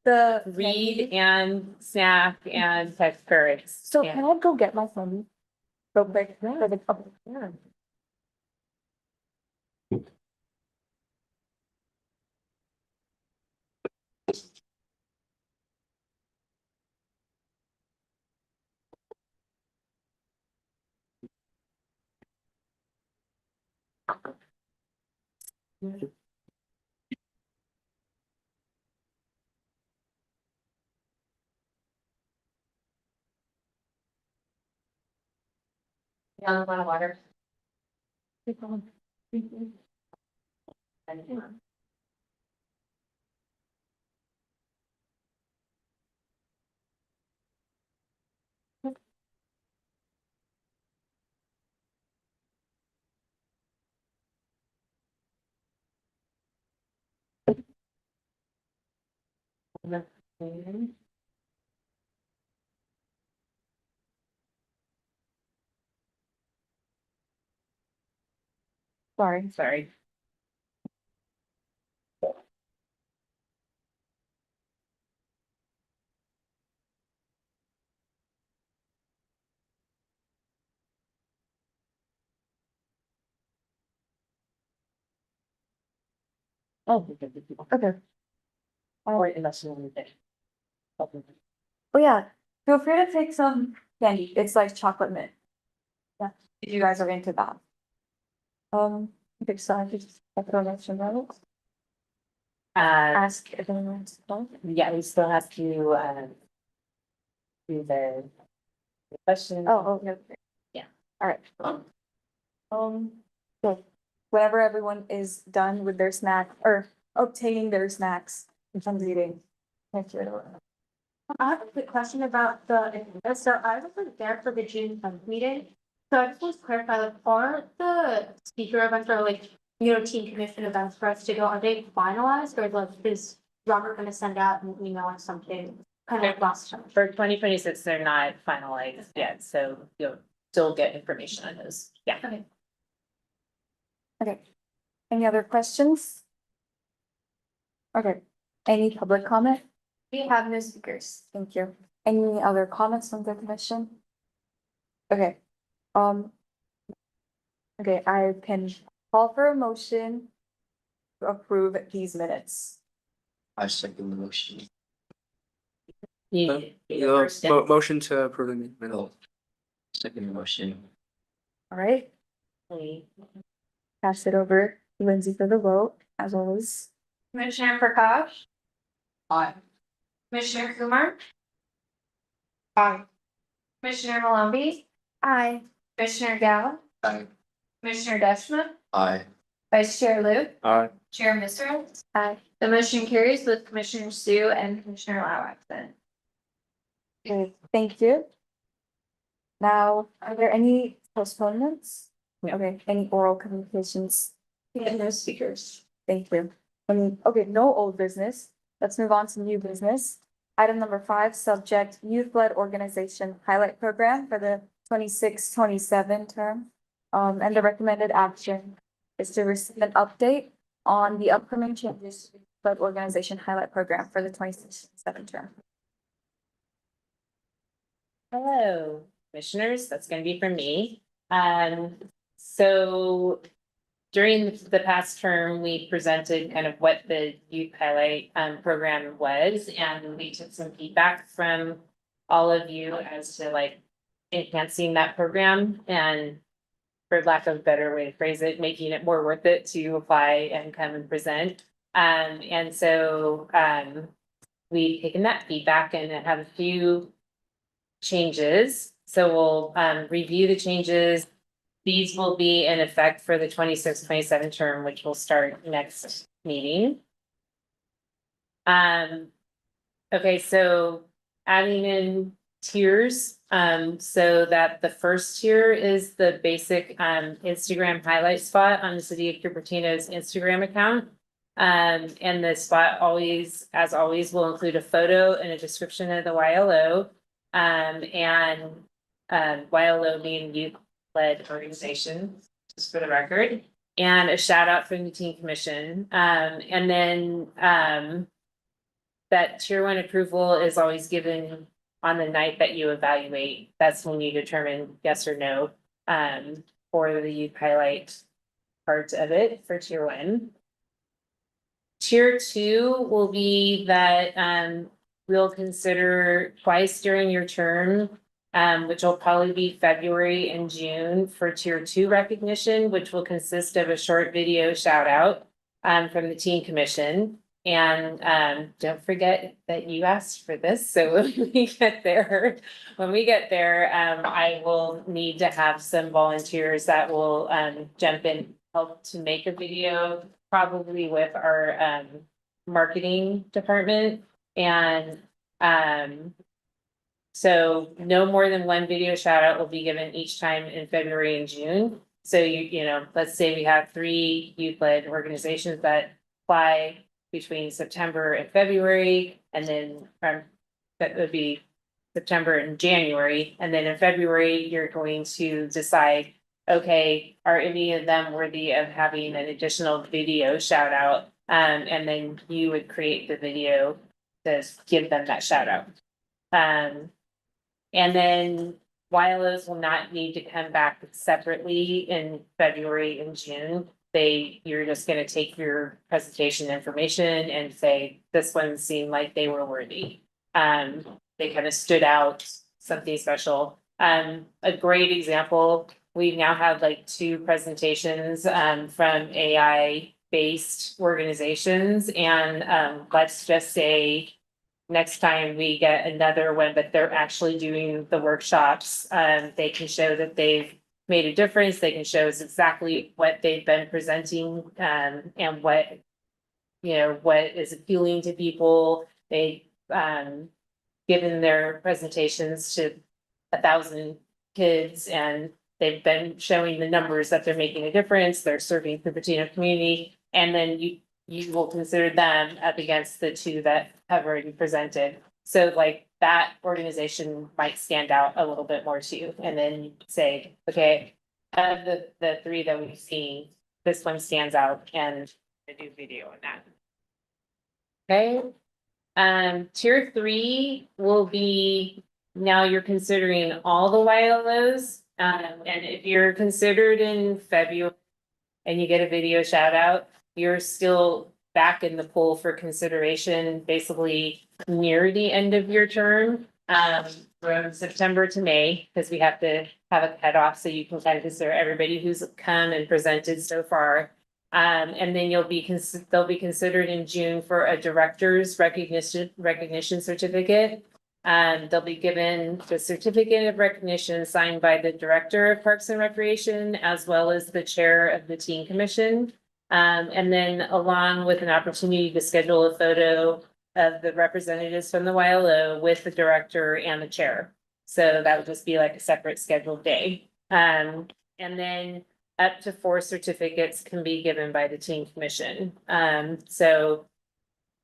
[SPEAKER 1] The.
[SPEAKER 4] read and snack and text courage.
[SPEAKER 1] So can I go get my phone? Real quick, for the, oh, yeah.
[SPEAKER 2] Yeah, a lot of water.
[SPEAKER 4] Sorry. Oh,
[SPEAKER 1] Okay.
[SPEAKER 4] or unless you want to.
[SPEAKER 1] Oh yeah, feel free to take some candy. It's like chocolate mint. Yeah, if you guys are into that. Okay, so I just ask if anyone's done.
[SPEAKER 4] Yeah, we still have to do the question.
[SPEAKER 1] Oh, okay.
[SPEAKER 4] Yeah.
[SPEAKER 1] All right. So whenever everyone is done with their snack or obtaining their snacks, I'm reading. Thank you.
[SPEAKER 3] I have a quick question about the agenda. So I wasn't there for the June 10th meeting. So I just want to clarify, like, are the speaker events or like, team commission events for us to go, are they finalized or like is Robert gonna send out an email or something? Kind of like last time.
[SPEAKER 4] For 2026, they're not finalized yet, so you'll still get information on those. Yeah.
[SPEAKER 1] Okay. Any other questions? Okay. Any public comment?
[SPEAKER 2] We have no speakers.
[SPEAKER 1] Thank you. Any other comments from the commission? Okay, okay, I can call for a motion to approve these minutes.
[SPEAKER 11] I second the motion.
[SPEAKER 9] Motion to approve the minute.
[SPEAKER 11] Oh. Second the motion.
[SPEAKER 1] All right, pass it over to Lindsay for the vote, as always.
[SPEAKER 2] Commissioner Prakash,
[SPEAKER 10] Aye.
[SPEAKER 2] Commissioner Kumar,
[SPEAKER 10] Aye.
[SPEAKER 2] Commissioner Malumbi,
[SPEAKER 6] Aye.
[SPEAKER 2] Commissioner Gao,
[SPEAKER 11] Aye.
[SPEAKER 2] Commissioner Deschman,
[SPEAKER 11] Aye.
[SPEAKER 2] Vice Chair Luke,
[SPEAKER 9] Aye.
[SPEAKER 2] Chair Misra.
[SPEAKER 1] Aye.
[SPEAKER 2] The motion carries with Commissioner Sue and Commissioner Lau absent.
[SPEAKER 1] Okay, thank you. Now, are there any postponements? Okay, any oral communications?
[SPEAKER 2] We have no speakers.
[SPEAKER 1] Thank you. Okay, no old business. Let's move on to new business. Item number 5, subject youth-led organization pilot program for the 26-27 term. And the recommended action is to receive an update on the upcoming changes to the youth-led organization highlight program for the 26-27 term.
[SPEAKER 4] Hello, commissioners, that's gonna be from me. So during the past term, we presented kind of what the youth highlight program was, and we took some feedback from all of you as to like enhancing that program and, for lack of a better way to phrase it, making it more worth it to apply and come and present. And so we've taken that feedback and have a few changes. So we'll review the changes. These will be in effect for the 26-27 term, which will start next meeting. Okay, so adding in tiers, so that the first tier is the basic Instagram highlight spot on the city of Cupertino's Instagram account. And the spot always, as always, will include a photo and a description of the YLO. And YLO being youth-led organization, just for the record, and a shout out from the teen commission. And then that tier one approval is always given on the night that you evaluate. That's when you determine yes or no for the youth highlight part of it for tier one. Tier two will be that we'll consider twice during your term, which will probably be February and June for tier two recognition, which will consist of a short video shout out from the teen commission. And don't forget that you asked for this, so when we get there, I will need to have some volunteers that will jump in, help to make a video, probably with our marketing department. And so no more than one video shout out will be given each time in February and June. So you know, let's say we have 3 youth-led organizations that apply between September and February, and then that would be September and January. And then in February, you're going to decide, okay, are any of them worthy of having an additional video shout out? And then you would create the video to give them that shout out. And then YLOs will not need to come back separately in February and June. You're just gonna take your presentation information and say, this one seemed like they were worthy. They kind of stood out, something special. A great example, we now have like 2 presentations from AI-based organizations. And let's just say next time we get another one, but they're actually doing the workshops, they can show that they've made a difference. They can show us exactly what they've been presenting, and what, you know, what is appealing to people. They given their presentations to 1,000 kids, and they've been showing the numbers that they're making a difference. They're serving the Cupertino community, and then you will consider them up against the 2 that have already presented. So like that organization might stand out a little bit more too. And then you say, okay, out of the 3 that we've seen, this one stands out, and I do video on that. Okay. Tier 3 will be, now you're considering all the YLOs. And if you're considered in February and you get a video shout out, you're still back in the pool for consideration, basically near the end of your term, from September to May, because we have to have a cutoff so you can kind of consider everybody who's come and presented so far. And then they'll be considered in June for a director's recognition certificate. They'll be given the certificate of recognition signed by the director of Parks and Recreation, as well as the chair of the teen commission. And then along with an opportunity to schedule a photo of the representatives from the YLO with the director and the chair. So that would just be like a separate scheduled day. And then up to 4 certificates can be given by the teen commission. So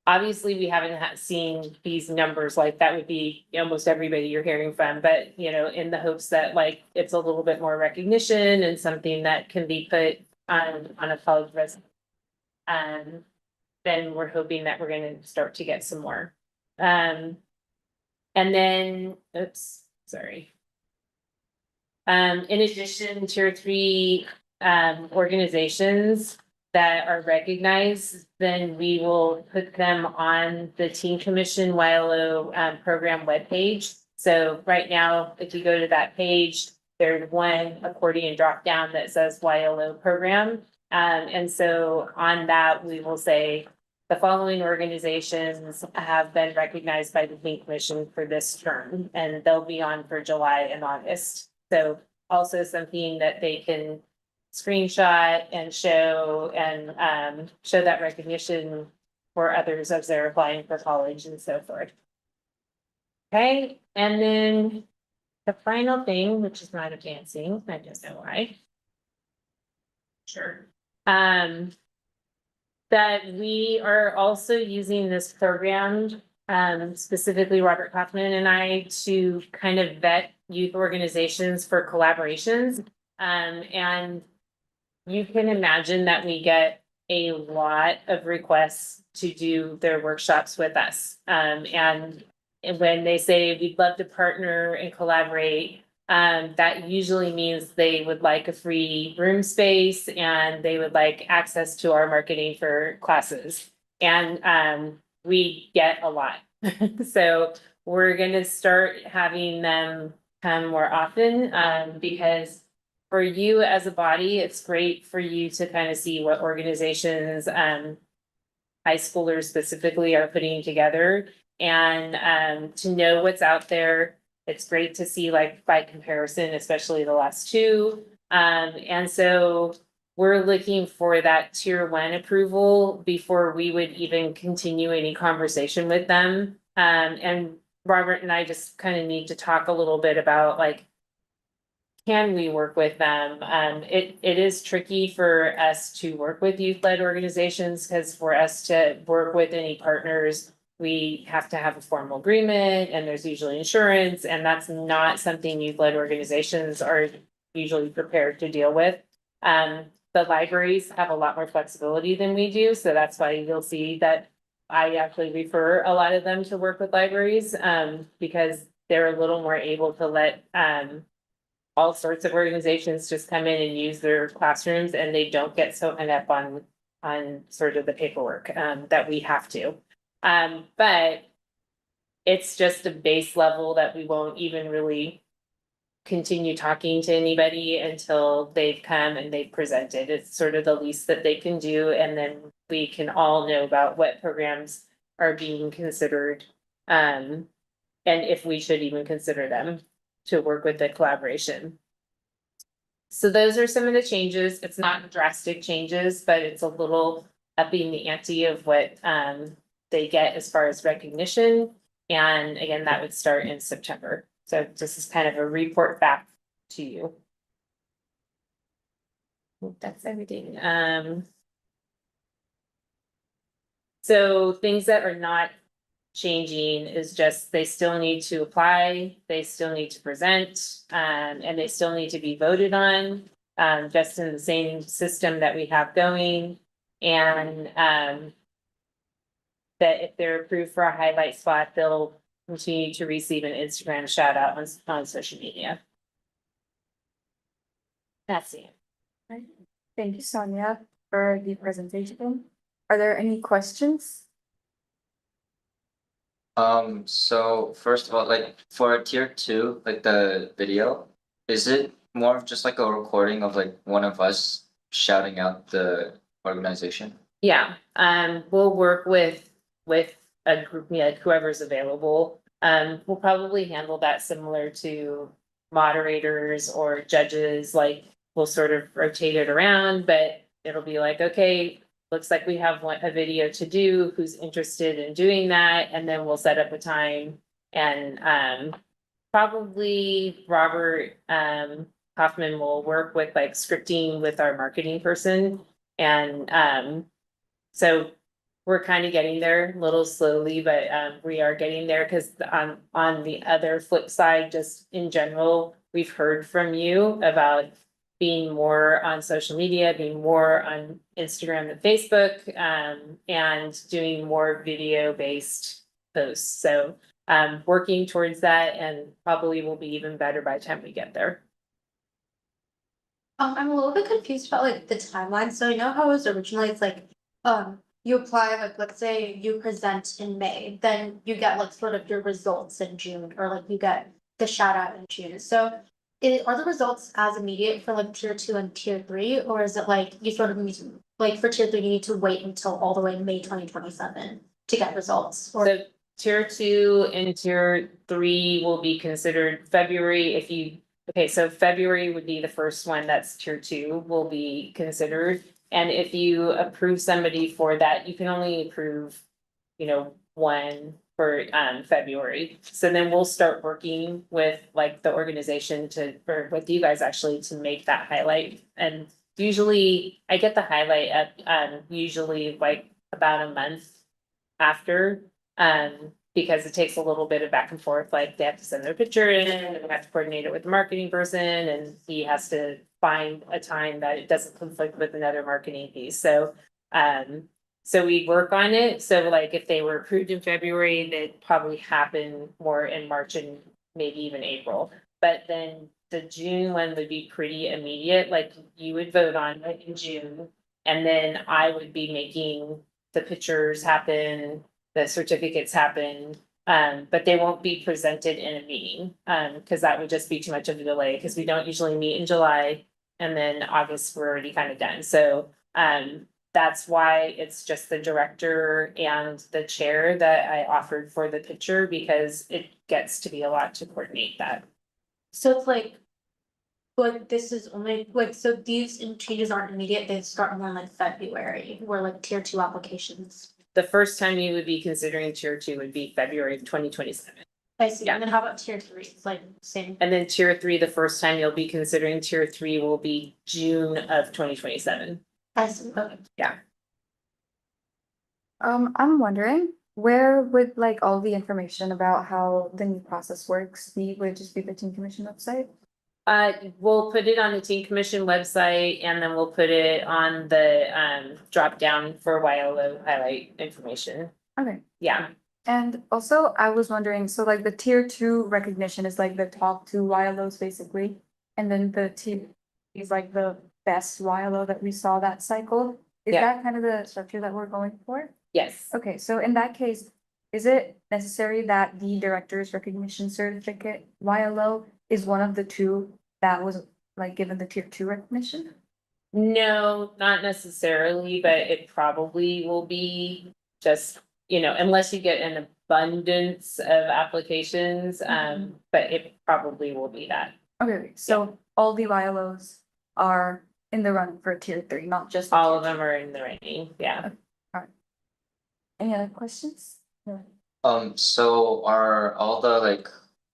[SPEAKER 4] obviously we haven't seen these numbers, like that would be almost everybody you're hearing from, but you know, in the hopes that like it's a little bit more recognition and something that can be put on a college resume. Then we're hoping that we're gonna start to get some more. And then, oops, sorry. In addition, tier 3 organizations that are recognized, then we will put them on the Teen Commission YLO program webpage. So right now, if you go to that page, there's one accordion drop down that says YLO program. And so on that, we will say, the following organizations have been recognized by the Clean Commission for this term, and they'll be on for July and August. So also something that they can screenshot and show show that recognition for others as they're applying for college and so forth. Okay, and then the final thing, which is not advancing, I don't know why. Sure. That we are also using this program, specifically Robert Kaufman and I, to kind of vet youth organizations for collaborations. And you can imagine that we get a lot of requests to do their workshops with us. And when they say we'd love to partner and collaborate, that usually means they would like a free room space and they would like access to our marketing for classes. And we get a lot. So we're gonna start having them come more often, because for you as a body, it's great for you to kind of see what organizations, high schoolers specifically are putting together, and to know what's out there. It's great to see, like, by comparison, especially the last two. And so we're looking for that tier 1 approval before we would even continue any conversation with them. And Robert and I just kind of need to talk a little bit about, like, can we work with them? It is tricky for us to work with youth-led organizations, because for us to work with any partners, we have to have a formal agreement, and there's usually insurance, and that's not something youth-led organizations are usually prepared to deal with. The libraries have a lot more flexibility than we do, so that's why you'll see that I actually refer a lot of them to work with libraries, because they're a little more able to let all sorts of organizations just come in and use their classrooms, and they don't get so hung up on sort of the paperwork that we have to. But it's just a base level that we won't even really continue talking to anybody until they've come and they've presented. It's sort of the least that they can do, and then we can all know about what programs are being considered, and if we should even consider them to work with the collaboration. So those are some of the changes. It's not drastic changes, but it's a little upping the ante of what they get as far as recognition. And again, that would start in September. So this is kind of a report back to you. That's everything. So things that are not changing is just they still need to apply, they still need to present, and they still need to be voted on, just in the same system that we have going. And that if they're approved for a highlight spot, they'll continue to receive an Instagram shout out on social media. That's it.
[SPEAKER 1] Thank you, Sonia, for the presentation. Are there any questions?
[SPEAKER 11] So first of all, like for tier 2, like the video, is it more of just like a recording of like one of us shouting out the organization?
[SPEAKER 4] Yeah, we'll work with a group, yeah, whoever's available. We'll probably handle that similar to moderators or judges, like we'll sort of rotate it around, but it'll be like, okay, looks like we have a video to do, who's interested in doing that, and then we'll set up a time. And probably Robert Kaufman will work with like scripting with our marketing person. And so we're kind of getting there a little slowly, but we are getting there, because on the other flip side, just in general, we've heard from you about being more on social media, being more on Instagram and Facebook, and doing more video-based posts. So working towards that, and probably will be even better by the time we get there.
[SPEAKER 3] I'm a little bit confused about like the timeline. So you know how it was originally, it's like, you apply, like, let's say you present in May, then you get like sort of your results in June, or like you get the shout out in June. So are the results as immediate for like tier 2 and tier 3, or is it like you sort of like for tier three, you need to wait until all the way May 2027 to get results? Or
[SPEAKER 4] So tier two and tier three will be considered February if you, okay, so February would be the first one, that's tier two will be considered. And if you approve somebody for that, you can only approve, one for February. So then we'll start working with like the organization or with you guys actually to make that highlight. And usually I get the highlight at usually like about a month after. Because it takes a little bit of back and forth, like they have to send their picture in, and we have to coordinate it with the marketing person, and he has to find a time that it doesn't conflict with another marketing piece, so. So we work on it, so like if they were approved in February, they'd probably happen more in March and maybe even April. But then the June one would be pretty immediate, like you would vote on it in June. And then I would be making the pictures happen, the certificates happen, but they won't be presented in a meeting, because that would just be too much of a delay, because we don't usually meet in July. And then August, we're already kind of done, so, that's why it's just the director and the chair that I offered for the picture, because it gets to be a lot to coordinate that.
[SPEAKER 3] so it's like. But this is only like, so these changes aren't immediate, they start around like February, where like tier two applications.
[SPEAKER 4] The first time you would be considering tier two would be February of 2027.
[SPEAKER 3] I see,
[SPEAKER 4] Yeah.
[SPEAKER 3] and then how about tier three? It's like same.
[SPEAKER 4] And then tier three, the first time you'll be considering tier three will be June of 2027.
[SPEAKER 3] I see, okay.
[SPEAKER 1] I'm wondering, where would like all the information about how the new process works be? Would it just be the Teen Commission website?
[SPEAKER 4] We'll put it on the Teen Commission website, and then we'll put it on the drop down for YLO highlight information.
[SPEAKER 1] Okay.
[SPEAKER 4] Yeah.
[SPEAKER 1] And also, I was wondering, so like the tier two recognition is like the top two YLOs basically, and then the tier is like the best YLO that we saw that cycle. Is
[SPEAKER 4] Yeah.
[SPEAKER 1] that kind of the structure that we're going for?
[SPEAKER 4] Yes.
[SPEAKER 1] Okay, so in that case, is it necessary that the director's recognition certificate YLO is one of the two that was like given the tier two recognition?
[SPEAKER 4] No, not necessarily, but it probably will be just, unless you get an abundance of applications, but it probably will be that.
[SPEAKER 1] Okay, so all the YLOs are in the run for tier three, not just.
[SPEAKER 4] All of them are in the ranking, yeah.
[SPEAKER 1] Any other questions? No.
[SPEAKER 11] So are all the like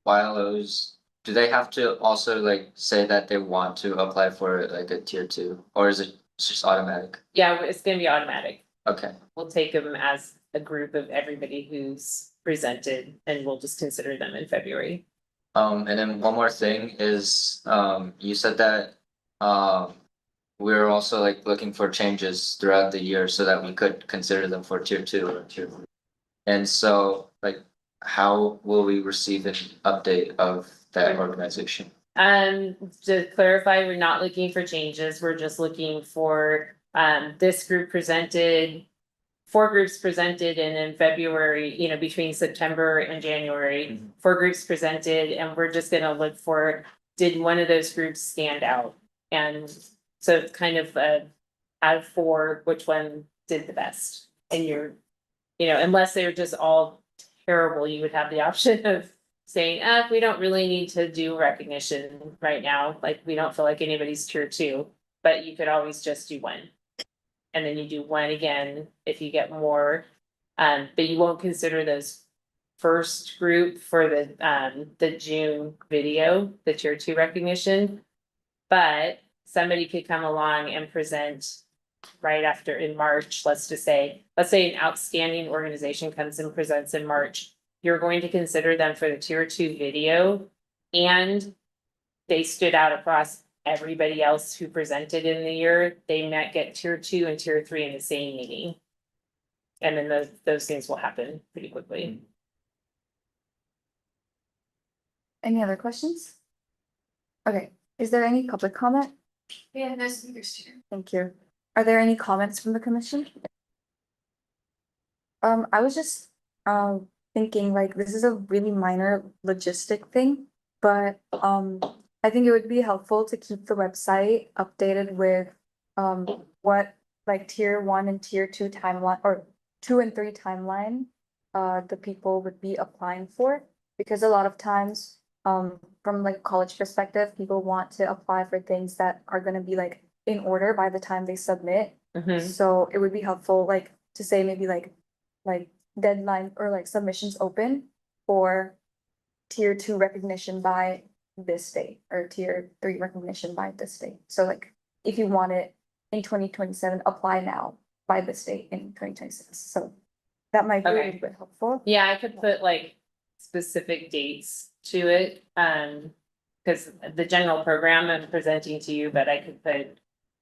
[SPEAKER 11] YLOs, do they have to also like say that they want to apply for like a tier two, or is it just automatic?
[SPEAKER 4] Yeah, it's gonna be automatic.
[SPEAKER 11] Okay,
[SPEAKER 4] We'll take them as a group of everybody who's presented, and we'll just consider them in February.
[SPEAKER 11] and then one more thing is, you said that, we're also like looking for changes throughout the year so that we could consider them for tier two or tier three. And so like, how will we receive an update of that organization?
[SPEAKER 4] To clarify, we're not looking for changes, we're just looking for, this group presented. 4 groups presented, and in February, between September and January, 4 groups presented, and we're just gonna look for, did one of those groups stand out? And so it's kind of out of 4, which one did the best? And unless they're just all terrible, you would have the option of saying, we don't really need to do recognition right now, like, we don't feel like anybody's tier 2, but you could always just do 1. And then you do 1 again if you get more, but you won't consider those first group for the June video, the tier 2 recognition. But somebody could come along and present right after in March, let's say an outstanding organization comes and presents in March, you're going to consider them for the tier 2 video, and they stood out across everybody else who presented in the year, they might get tier 2 and tier 3 in the same meeting. And then those things will happen pretty quickly.
[SPEAKER 1] Any other questions? Okay, is there any public comment?
[SPEAKER 2] Yeah, no speakers here.
[SPEAKER 1] Thank you. Are there any comments from the commission? I was just thinking like this is a really minor logistic thing, but I think it would be helpful to keep the website updated with what like tier 1 and tier 2 timeline, or 2 and 3 timeline, the people would be applying for. Because a lot of times, from like college perspective, people want to apply for things that are gonna be like in order by the time they submit.
[SPEAKER 4] Mhm.
[SPEAKER 1] So it would be helpful, like, to say maybe like deadline or like submissions open for tier 2 recognition by this date, or tier 3 recognition by this date. So like, if you want it in 2027, apply now by this date in 2026. So that might be a
[SPEAKER 4] Okay.
[SPEAKER 1] little bit helpful.
[SPEAKER 4] Yeah, I could put like specific dates to it, cause the general program I'm presenting to you, but I could put,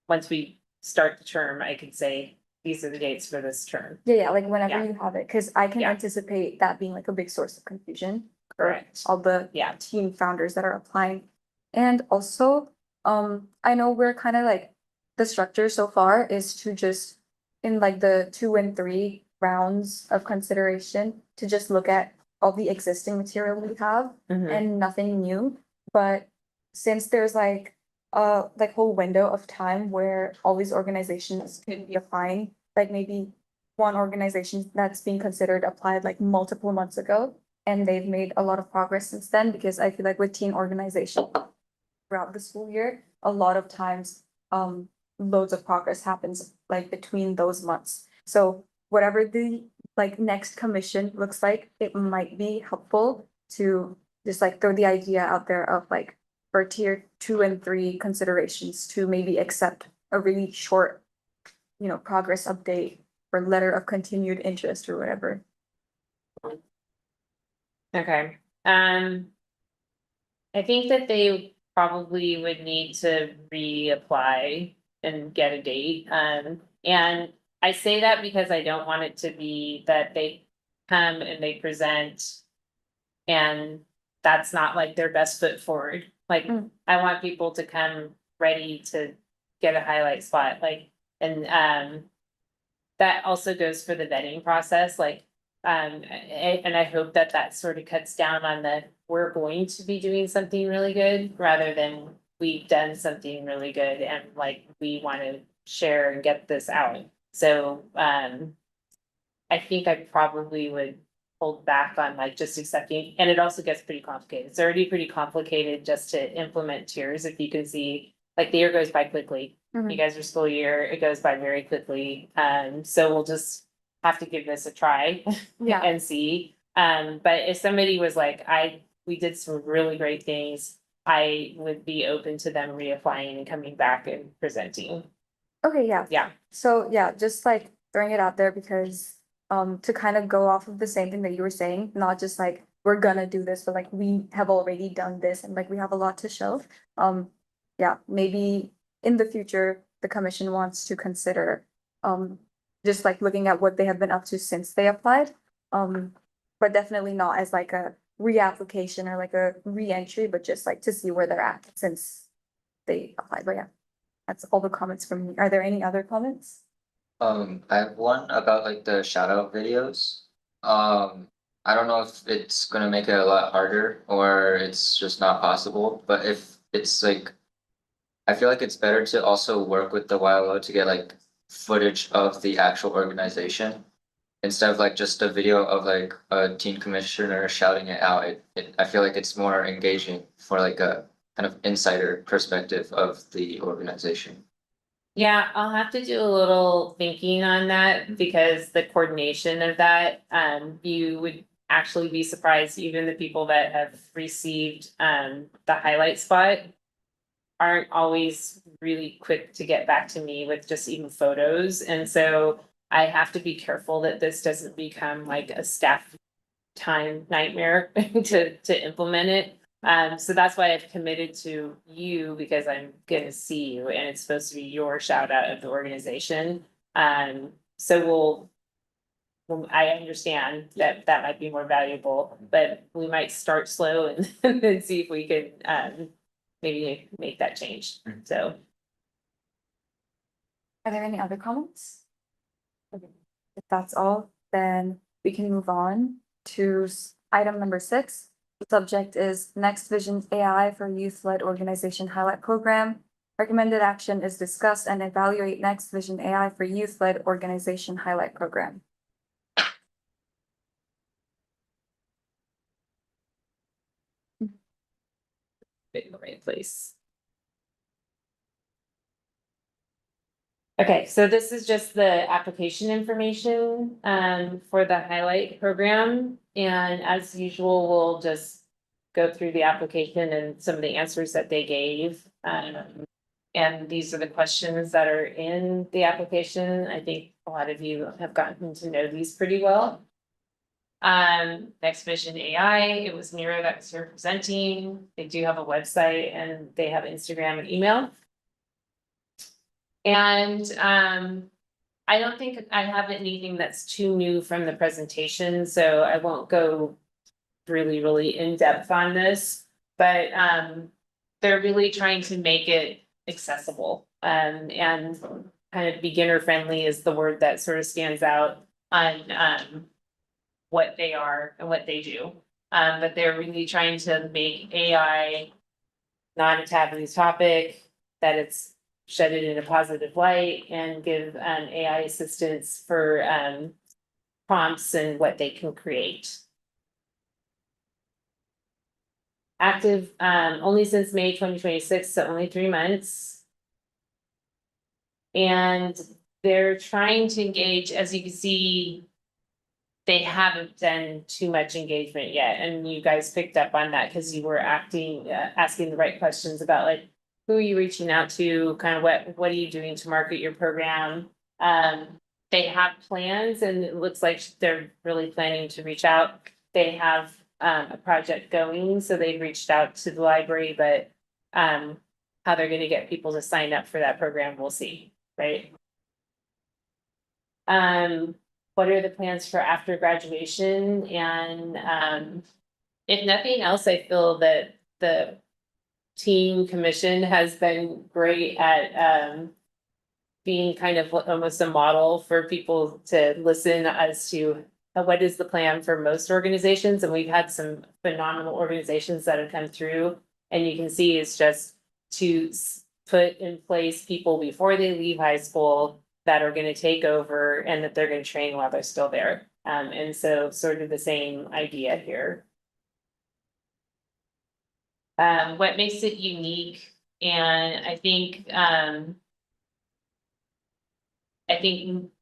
[SPEAKER 4] once we start the term, I could say, these are the dates for this term.
[SPEAKER 1] Yeah, like whenever
[SPEAKER 4] Yeah.
[SPEAKER 1] you have it, because I can
[SPEAKER 4] Yeah.
[SPEAKER 1] anticipate that being like a big source of confusion for
[SPEAKER 4] Correct.
[SPEAKER 1] all the
[SPEAKER 4] Yeah.
[SPEAKER 1] team founders that are applying. And also, I know we're kind of like, the structure so far is to just, in like the 2 and 3 rounds of consideration, to just look at all the existing material we have
[SPEAKER 4] Mhm.
[SPEAKER 1] and nothing new. But since there's like whole window of time where all these organizations could be applying, like maybe one organization that's being considered applied like multiple months ago, and they've made a lot of progress since then, because I feel like with teen organization throughout the school year, a lot of times, loads of progress happens like between those months. So whatever the like next commission looks like, it might be helpful to just like throw the idea out there of like, for tier 2 and 3 considerations, to maybe accept a really short, progress update or letter of continued interest or whatever.
[SPEAKER 4] Okay, I think that they probably would need to reapply and get a date, and I say that because I don't want it to be that they come and they present. And that's not like their best foot forward, like, I want people to come ready to get a highlight spot, like, and, that also goes for the vetting process, like, and I hope that that sort of cuts down on the, we're going to be doing something really good, rather than we've done something really good and like, we want to share and get this out. So, I think I probably would hold back on like just accepting, and it also gets pretty complicated. It's already pretty complicated just to implement tiers, if you can see, like the year goes by quickly. You guys are school year, it goes by very quickly, so we'll just have to give this a try.
[SPEAKER 1] Yeah.
[SPEAKER 4] And see, but if somebody was like, we did some really great things, I would be open to them reapplying and coming back and presenting.
[SPEAKER 1] Okay, yeah.
[SPEAKER 4] Yeah.
[SPEAKER 1] So yeah, just like throwing it out there, because to kind of go off of the same thing that you were saying, not just like we're gonna do this, but like we have already done this and like we have a lot to show. Yeah, maybe in the future, the commission wants to consider just like looking at what they have been up to since they applied. But definitely not as like a reapplication or like a re-entry, but just like to see where they're at since they applied. But yeah, that's all the comments from me. Are there any other comments?
[SPEAKER 11] I have one about like the shout out videos. I don't know if it's gonna make it a lot harder or it's just not possible, but if it's like, I feel like it's better to also work with the YLO to get like footage of the actual organization. Instead of like just a video of like a teen commissioner shouting it out, I feel like it's more engaging for like a kind of insider perspective of the organization.
[SPEAKER 4] Yeah, I'll have to do a little thinking on that, because the coordination of that, you would actually be surprised, even the people that have received, the highlight spot. Aren't always really quick to get back to me with just even photos, and so I have to be careful that this doesn't become like a staff time nightmare to implement it. So that's why I've committed to you, because I'm gonna see you and it's supposed to be your shout out of the organization. So I understand that that might be more valuable, but we might start slow and then see if we can, maybe make that change, so.
[SPEAKER 1] Are there any other comments? Okay, if that's all, then we can move on to item number 6. The subject is Next Vision AI for Youth-Led Organization Highlight Program. Recommended action is discuss and evaluate Next Vision AI for Youth-Led Organization Highlight Program.
[SPEAKER 4] In the right place. Okay, so this is just the application information for the highlight program. And as usual, we'll just go through the application and some of the answers that they gave. And these are the questions that are in the application. I think a lot of you have gotten to know these pretty well. Next Vision AI, it was Mira that was here presenting. They do have a website and they have Instagram and email. And I don't think I have anything that's too new from the presentation, so I won't go really in depth on this. But they're really trying to make it accessible and kind of beginner friendly is the word that sort of stands out on what they are and what they do. But they're really trying to make AI not a taboo topic, that it's shed it in a positive light and give AI assistance for prompts and what they can create. Active only since May 2026, so only 3 months. And they're trying to engage, as you can see, they haven't done too much engagement yet. And you guys picked up on that because you were asking the right questions about like, who are you reaching out to, kind of what are you doing to market your program? They have plans and it looks like they're really planning to reach out. They have a project going, so they've reached out to the library, but how they're gonna get people to sign up for that program, we'll see, right? What are the plans for after graduation? And if nothing else, I feel that the team commission has been great at being kind of almost a model for people to listen as to what is the plan for most organizations. And we've had some phenomenal organizations that have come through, and you can see it's just to put in place people before they leave high school that are going to take over and that they're going to train while they're still there. And so sort of the same idea here. What makes it unique, and I think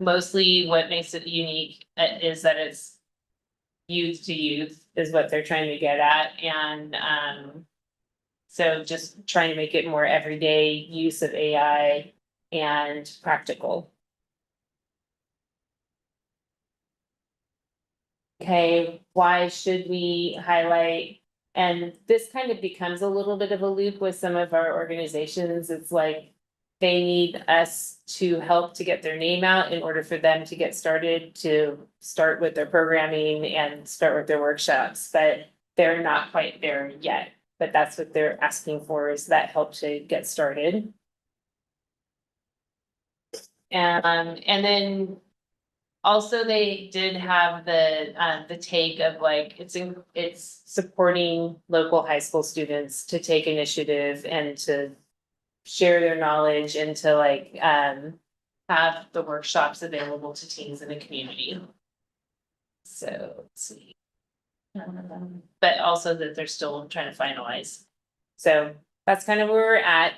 [SPEAKER 4] mostly what makes it unique is that it's youth to youth is what they're trying to get at. And so just trying to make it more everyday use of AI and practical. Okay, why should we highlight? And this kind of becomes a little bit of a loop with some of our organizations. It's like they need us to help to get their name out in order for them to get started, to start with their programming and start with their workshops, but they're not quite there yet. But that's what they're asking for, is that help to get started. And then also they did have the take of like, it's supporting local high school students to take initiative and to share their knowledge and to like have the workshops available to teens in the community. So let's see. But also that they're still trying to finalize. So that's kind of where we're at.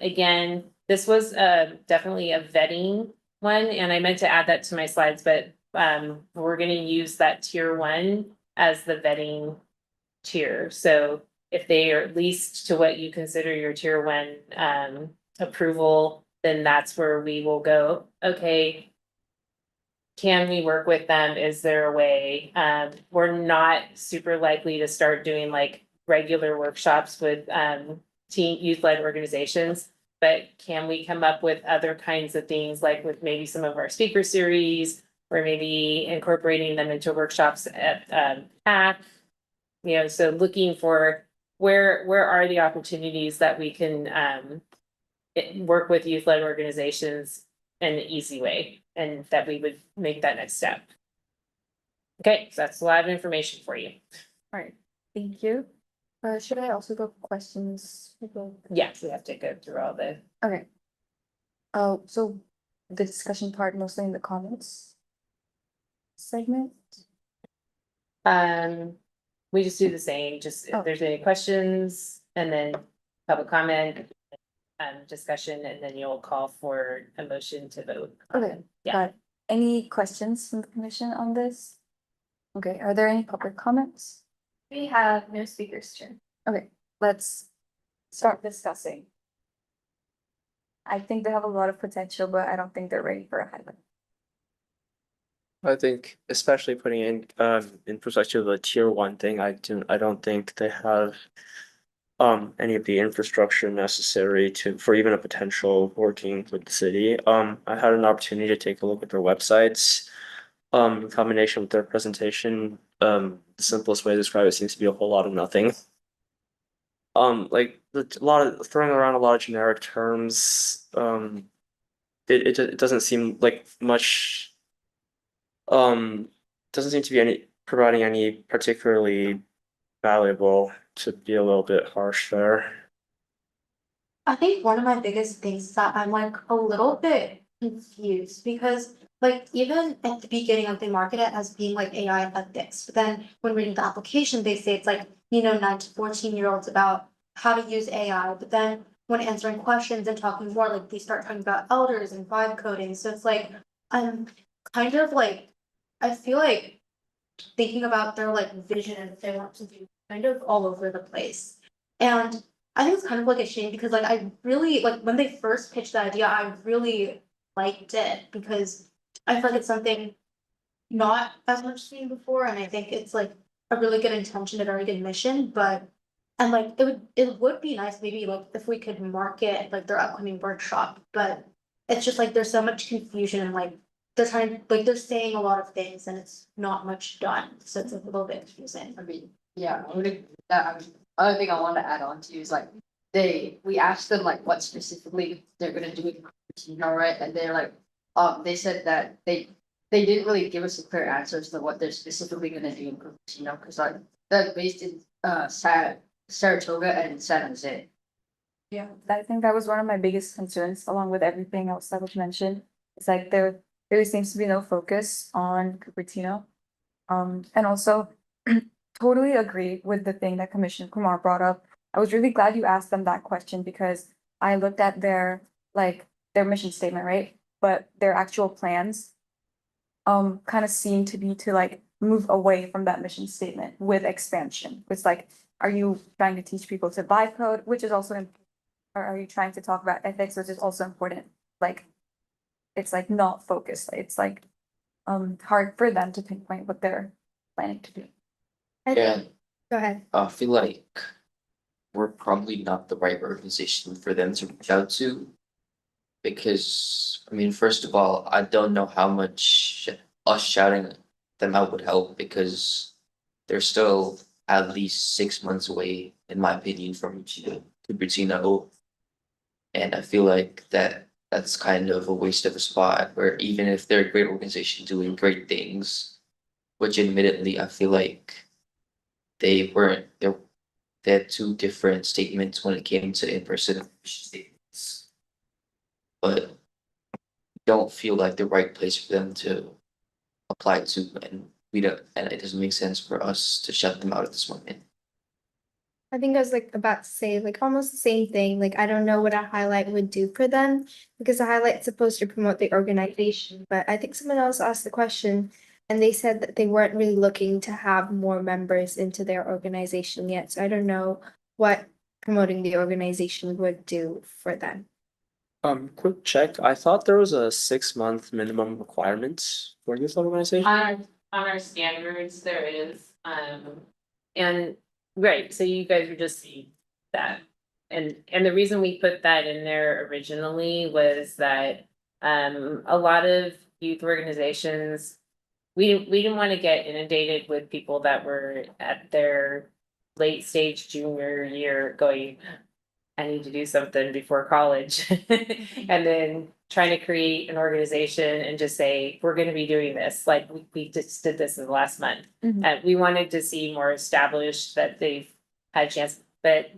[SPEAKER 4] Again, this was definitely a vetting one, and I meant to add that to my slides, but we're going to use that tier 1 as the vetting tier. So if they are at least to what you consider your tier 1 approval, then that's where we will go. Okay, can we work with them? Is there a way? We're not super likely to start doing like regular workshops with teen youth-led organizations, but can we come up with other kinds of things, like with maybe some of our speaker series, or maybe incorporating them into workshops at PAC? You know, so looking for where are the opportunities that we can work with youth-led organizations in an easy way, and that we would make that next step. Okay, so that's a lot of information for you.
[SPEAKER 1] All right, thank you. Should I also go questions?
[SPEAKER 4] Yes, we have to go through all the,
[SPEAKER 1] Okay. Oh, so the discussion part mostly in the comments segment?
[SPEAKER 4] we just do the same, just
[SPEAKER 1] Oh.
[SPEAKER 4] if there's any questions and then public comment. Discussion, and then you'll call for a motion to vote.
[SPEAKER 1] Okay,
[SPEAKER 4] Yeah.
[SPEAKER 1] got it. Any questions from the commission on this? Okay, are there any public comments?
[SPEAKER 2] We have no speakers turn.
[SPEAKER 1] Okay, let's start discussing. I think they have a lot of potential, but I don't think they're ready for a highlight.
[SPEAKER 9] I think especially putting in perspective the tier one thing, I don't think they have any of the infrastructure necessary for even a potential working with the city. I had an opportunity to take a look at their websites. In combination with their presentation, the simplest way to describe it seems to be a whole lot of nothing. Like a lot of throwing around a lot of generic terms. It doesn't seem like much. Doesn't seem to be providing any particularly valuable, to be a little bit harsh there.
[SPEAKER 3] I think one of my biggest things is that I'm like a little bit confused because like even at the beginning of they market it as being like AI ethics, but then when reading the application, they say it's like, 9 to 14-year-olds about how to use AI, but then when answering questions and talking more, like they start talking about elders and vibe coding, so it's like I'm kind of like, I feel like thinking about their like vision and what they want to do kind of all over the place. And I think it's kind of like a shame because like I really like when they first pitched the idea, I really liked it because I feel like it's something not as much seen before, and I think it's like a really good intention, a very good mission, but and like it would be nice maybe like if we could market like their upcoming workshop, but it's just like there's so much confusion and like they're saying a lot of things and it's not much done, so it's like a little bit confusing.
[SPEAKER 10] I mean, yeah, I would agree with that. I mean, other thing I wanted to add on to is like, we asked them like what specifically they're gonna do with Cupertino, right? And they're like, they said that they didn't really give us a clear answer as to what they're specifically gonna do in Cupertino, cause like, they're based in, Saratoga and San Jose.
[SPEAKER 1] Yeah, I think that was one of my biggest concerns, along with everything else that was mentioned. It's like there really seems to be no focus on Cupertino. And also totally agree with the thing that Commissioner Kumar brought up. I was really glad you asked them that question because I looked at their their mission statement, right? But their actual plans kind of seem to be to like move away from that mission statement with expansion. It's like, are you trying to teach people to vibe code, which is also or are you trying to talk about ethics, which is also important? Like, it's like not focused. It's like hard for them to pinpoint what they're planning to do.
[SPEAKER 7] Yeah,
[SPEAKER 6] Go ahead.
[SPEAKER 7] I feel like we're probably not the right organization for them to reach out to. Because, I mean, first of all, I don't know how much us shouting them out would help because they're still at least 6 months away, in my opinion, from Cupertino. And I feel like that's kind of a waste of a spot where even if they're a great organization doing great things, which admittedly I feel like they weren't, they had two different statements when it came to in-person statements. But don't feel like the right place for them to apply to, and we don't, and it doesn't make sense for us to shut them out at this moment.
[SPEAKER 6] I think I was like about to say like almost the same thing. Like I don't know what a highlight would do for them because a highlight's supposed to promote the organization. But I think someone else asked the question and they said that they weren't really looking to have more members into their organization yet. So I don't know what promoting the organization would do for them.
[SPEAKER 9] Quick check. I thought there was a 6-month minimum requirement for this organization.
[SPEAKER 4] on our standards, there is, and, right, so you guys were just seeing that. And the reason we put that in there originally was that, a lot of youth organizations. We didn't want to get inundated with people that were at their late stage junior year going, I need to do something before college. And then trying to create an organization and just say, we're gonna be doing this, like we just did this in the last month.
[SPEAKER 1] Mhm.
[SPEAKER 4] And we wanted to see more established that they've had a chance, but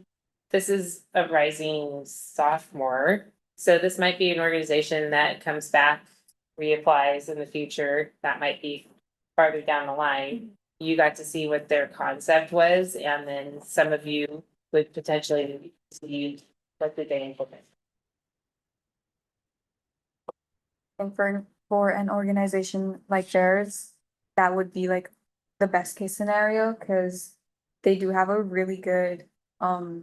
[SPEAKER 4] this is a rising sophomore. So this might be an organization that comes back, reapplies in the future. That might be farther down the line. You got to see what their concept was, and then some of you would potentially see what did they implement.
[SPEAKER 1] And for an organization like theirs, that would be like the best case scenario, because they do have a really good, I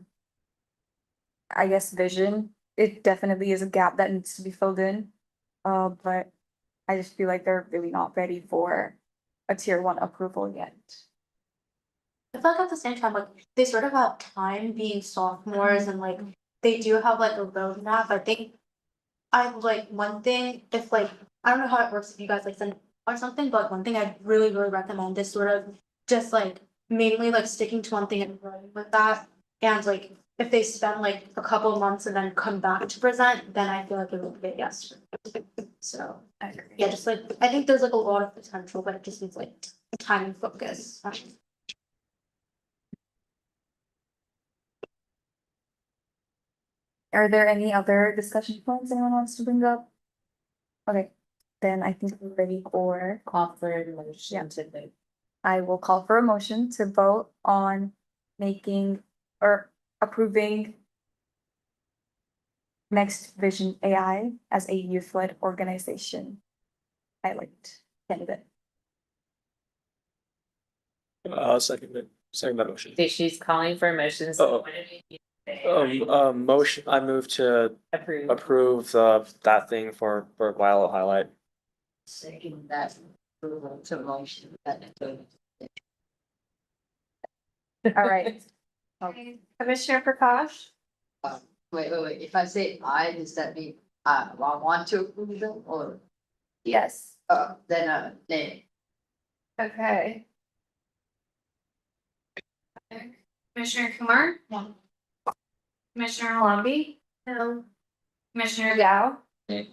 [SPEAKER 1] guess, vision. It definitely is a gap that needs to be filled in. But I just feel like they're really not ready for a tier one approval yet.
[SPEAKER 3] I feel like at the same time, like, they sort of have time being sophomores and like, they do have like a roadmap, I think. I like one thing, if like, I don't know how it works if you guys like send or something, but one thing I'd really recommend is sort of just like mainly like sticking to one thing and running with that. And like, if they spend like a couple of months and then come back to present, then I feel like it would be a yes. So,
[SPEAKER 1] I agree.
[SPEAKER 3] yeah, just like, I think there's like a lot of potential, but it just needs like time and focus.
[SPEAKER 1] Are there any other discussion points anyone wants to bring up? Okay, then I think we're ready for,
[SPEAKER 4] Call for a motion
[SPEAKER 1] Yeah.
[SPEAKER 4] to vote.
[SPEAKER 1] I will call for a motion to vote on making or approving Next Vision AI as a youth-led organization. Highlight candidate.
[SPEAKER 9] Second that motion.
[SPEAKER 4] So she's calling for a motion, so
[SPEAKER 9] Uh-oh.
[SPEAKER 4] what did you say?
[SPEAKER 9] Motion, I move to
[SPEAKER 4] Approve.
[SPEAKER 9] approve that thing for Violet highlight.
[SPEAKER 10] Second that approval to motion that.
[SPEAKER 1] All right,
[SPEAKER 2] Commissioner Prakash,
[SPEAKER 10] Wait, if I say aye, does that mean I want to approve them or,
[SPEAKER 2] yes,
[SPEAKER 10] then, nay?
[SPEAKER 2] okay. Commissioner Kumar?
[SPEAKER 10] No.
[SPEAKER 2] Commissioner Halambi? No. Commissioner Gao?
[SPEAKER 11] Nay.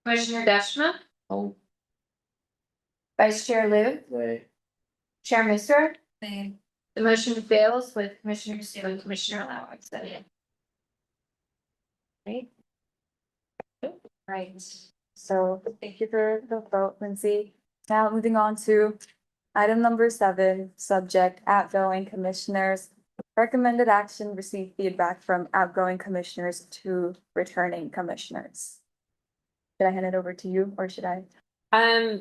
[SPEAKER 2] Commissioner Deschma?
[SPEAKER 11] Oh.
[SPEAKER 2] Vice Chair Liu?
[SPEAKER 9] Nay.
[SPEAKER 2] Chair Mister? The motion fails with Commissioner Sue and Commissioner Lau abstaining.
[SPEAKER 1] right. So thank you for the vote, Lindsay. Now moving on to item number 7, subject outgoing commissioners. Recommended action, receive feedback from outgoing commissioners to returning commissioners. Should I hand it over to you or should I?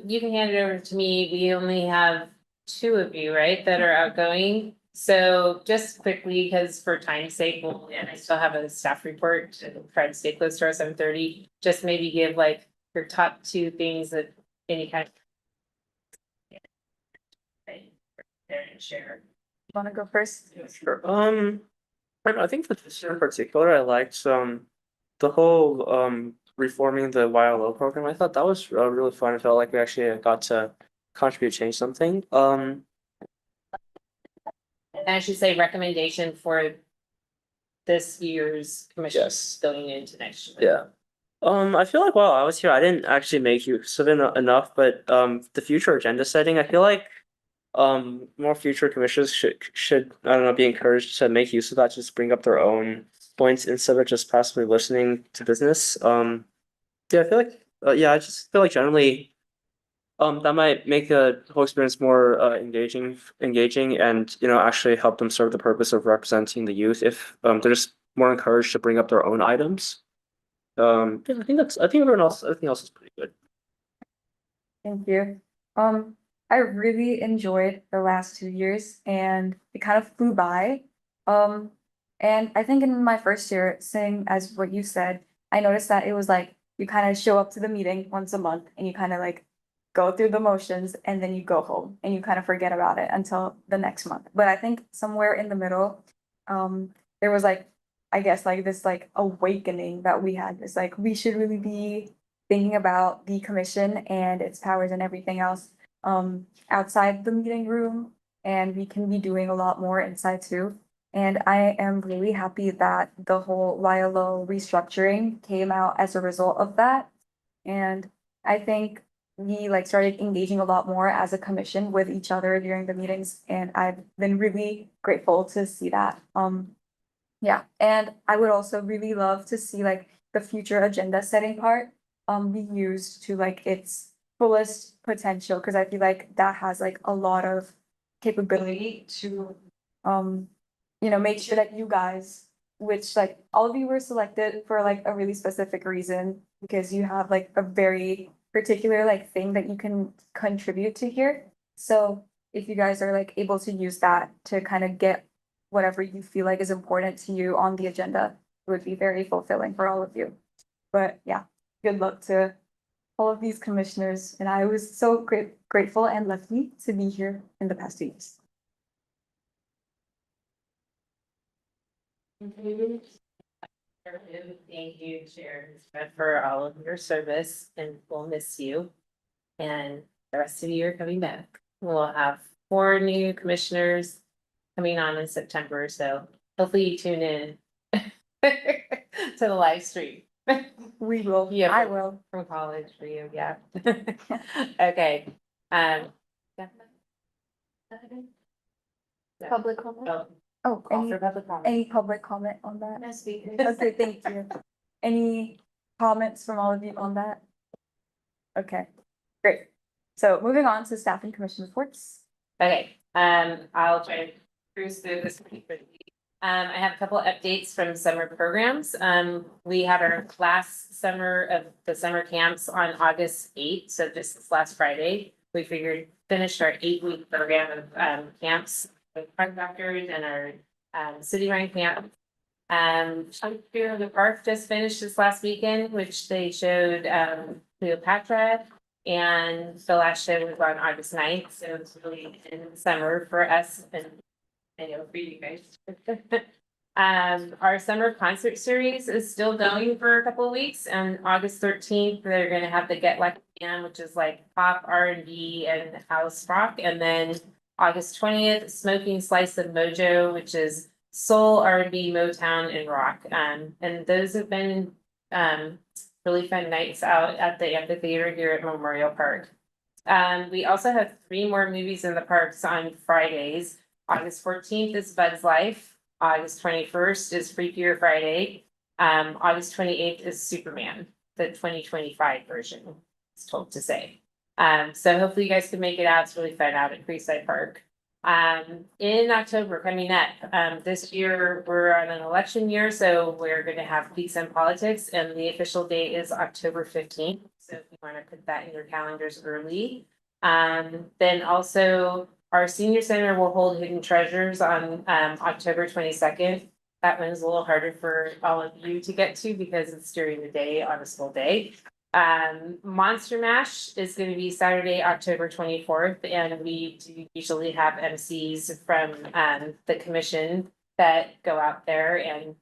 [SPEAKER 4] You can hand it over to me. We only have 2 of you, right, that are outgoing. So just quickly, because for time's sake, and I still have a staff report to try to stay close to our 7:30. Just maybe give like your top 2 things that any kind of. There and share.
[SPEAKER 1] Want to go first?
[SPEAKER 9] Sure. I think for this year in particular, I liked the whole reforming the YLO program. I thought that was really fun. I felt like we actually got to contribute, change something.
[SPEAKER 4] And I should say recommendation for this year's commission
[SPEAKER 9] Yes.
[SPEAKER 4] going into next year.
[SPEAKER 9] Yeah. I feel like while I was here, I didn't actually make use of it enough, but the future agenda setting, I feel like more future commissioners should I don't know, be encouraged to make use of that, just bring up their own points instead of just passively listening to business. Yeah, I feel like I just feel like generally that might make the whole experience more engaging and actually help them serve the purpose of representing the youth if they're just more encouraged to bring up their own items. Yeah, I think everything else is pretty good.
[SPEAKER 1] Thank you. I really enjoyed the last 2 years and it kind of flew by. And I think in my first year, same as what you said, I noticed that it was like you kind of show up to the meeting once a month and you kind of like go through the motions and then you go home and you kind of forget about it until the next month. But I think somewhere in the middle, there was like, I guess like this like awakening that we had. It's like we should really be thinking about the commission and its powers and everything else outside the meeting room, and we can be doing a lot more inside too. And I am really happy that the whole YLO restructuring came out as a result of that. And I think we like started engaging a lot more as a commission with each other during the meetings, and I've been really grateful to see that. Yeah, and I would also really love to see like the future agenda setting part be used to like its fullest potential, because I feel like that has like a lot of capability to make sure that you guys, which like all of you were selected for like a really specific reason, because you have like a very particular like thing that you can contribute to here. So if you guys are like able to use that to kind of get whatever you feel like is important to you on the agenda, it would be very fulfilling for all of you. But yeah, good luck to all of these commissioners, and I was so grateful and lucky to be here in the past 2 years.
[SPEAKER 4] Thank you, Chair, for all of your service, and we'll miss you. And the rest of you are coming back. We'll have 4 new commissioners coming on in September, so hopefully you tune in to the live stream.
[SPEAKER 1] We will,
[SPEAKER 4] Yeah.
[SPEAKER 1] I will.
[SPEAKER 4] From college for you, yeah. Okay, yeah.
[SPEAKER 2] Public comment?
[SPEAKER 4] Oh,
[SPEAKER 1] Oh,
[SPEAKER 4] call for public comment.
[SPEAKER 1] any public comment on that?
[SPEAKER 2] No speakers.
[SPEAKER 1] Okay, thank you. Any comments from all of you on that? Okay, great. So moving on to staff and commission reports.
[SPEAKER 4] Okay, I'll try to cruise through this pretty quickly. I have a couple updates from summer programs. We had our last summer of the summer camps on August 8th, so just this last Friday. We finished our 8-week program of camps with park doctors and our city run camp. Here the park just finished this last weekend, which they showed Cleopatra. And the last show was on August 9th, so it's really in the summer for us and I know for you guys. Our summer concert series is still going for a couple of weeks, and August 13th, they're gonna have the Get Lucky Band, which is like pop, R&B, and house rock, and then August 20th, Smoking Slice of Mojo, which is soul, R&B, Motown, and rock. And those have been really fun nights out at the amphitheater here at Memorial Park. We also have 3 more movies in the parks on Fridays. August 14th is Bud's Life. August 21st is Freakier Friday. August 28th is Superman, the 2025 version, it's told to say. So hopefully you guys can make it out. It's really fun out at Creekside Park. In October coming up, this year we're on an election year, so we're gonna have Peaks and Politics, and the official date is October 15th. So if you wanna put that in your calendars early. Then also our senior center will hold Hidden Treasures on October 22nd. That one's a little harder for all of you to get to because it's during the day on a school day. Monster Mash is gonna be Saturday, October 24th, and we do usually have MCs from the commission that go out there, and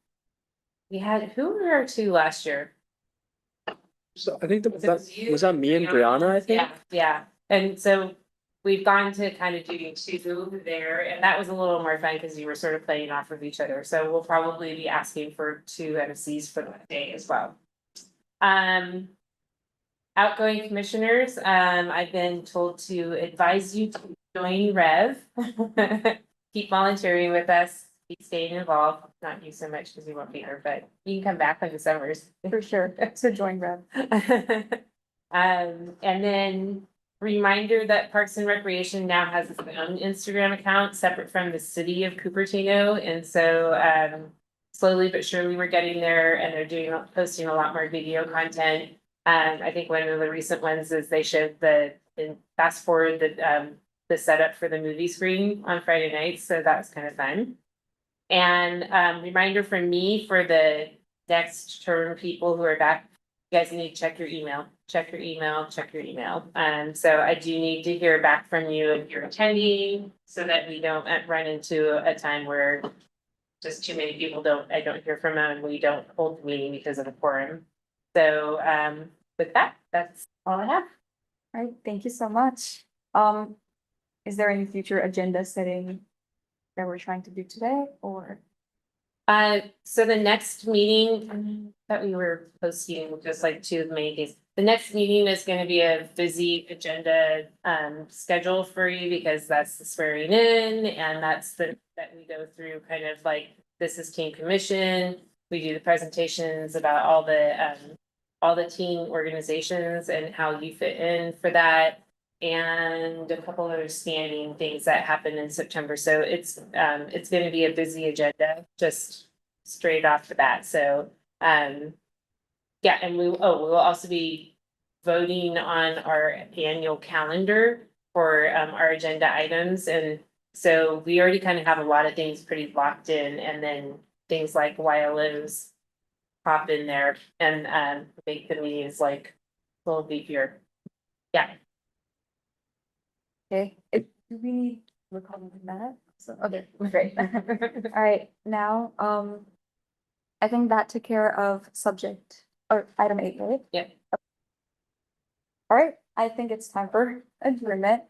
[SPEAKER 4] we had, who were our 2 last year?
[SPEAKER 9] So I think was that me and Brianna, I think?
[SPEAKER 4] Yeah, and so we've gone to kind of doing 2 there, and that was a little more fun because you were sort of playing off of each other, so we'll probably be asking for 2 MCs for that day as well. Outgoing commissioners, I've been told to advise you to join Rev. Keep volunteering with us, keep staying involved, not you so much because you won't be here, but you can come back in the summers.
[SPEAKER 1] For sure, to join Rev.
[SPEAKER 4] And then reminder that Parks and Recreation now has its own Instagram account separate from the city of Cupertino, and so slowly but surely we're getting there, and they're posting a lot more video content. I think one of the recent ones is they showed fast forward the setup for the movie screen on Friday nights, so that was kind of fun. And reminder from me for the next term people who are back, you guys need to check your email. Check your email. So I do need to hear back from you if you're attending, so that we don't run into a time where just too many people I don't hear from them and we don't hold the meeting because of the quorum. So with that, that's all I have.
[SPEAKER 1] All right, thank you so much. Is there any future agenda setting that we're trying to do today, or?
[SPEAKER 4] So the next meeting that we were posting, just like two of the main days. The next meeting is gonna be a busy agenda schedule for you because that's the swearing in and that's that we go through kind of like, this is team commission. We do the presentations about all the team organizations and how you fit in for that. And a couple other standing things that happen in September. So it's gonna be a busy agenda, just straight off the bat. So, yeah, and we will also be voting on our annual calendar for, our agenda items. And so we already kind of have a lot of things pretty locked in, and then things like YLOs pop in there and, make the meetings like a little beefier. Yeah.
[SPEAKER 1] Okay, do we need recording that? So, okay, great. All right, now, I think that took care of subject, or item 8, right?
[SPEAKER 4] Yep.
[SPEAKER 1] All right, I think it's time for adjournment.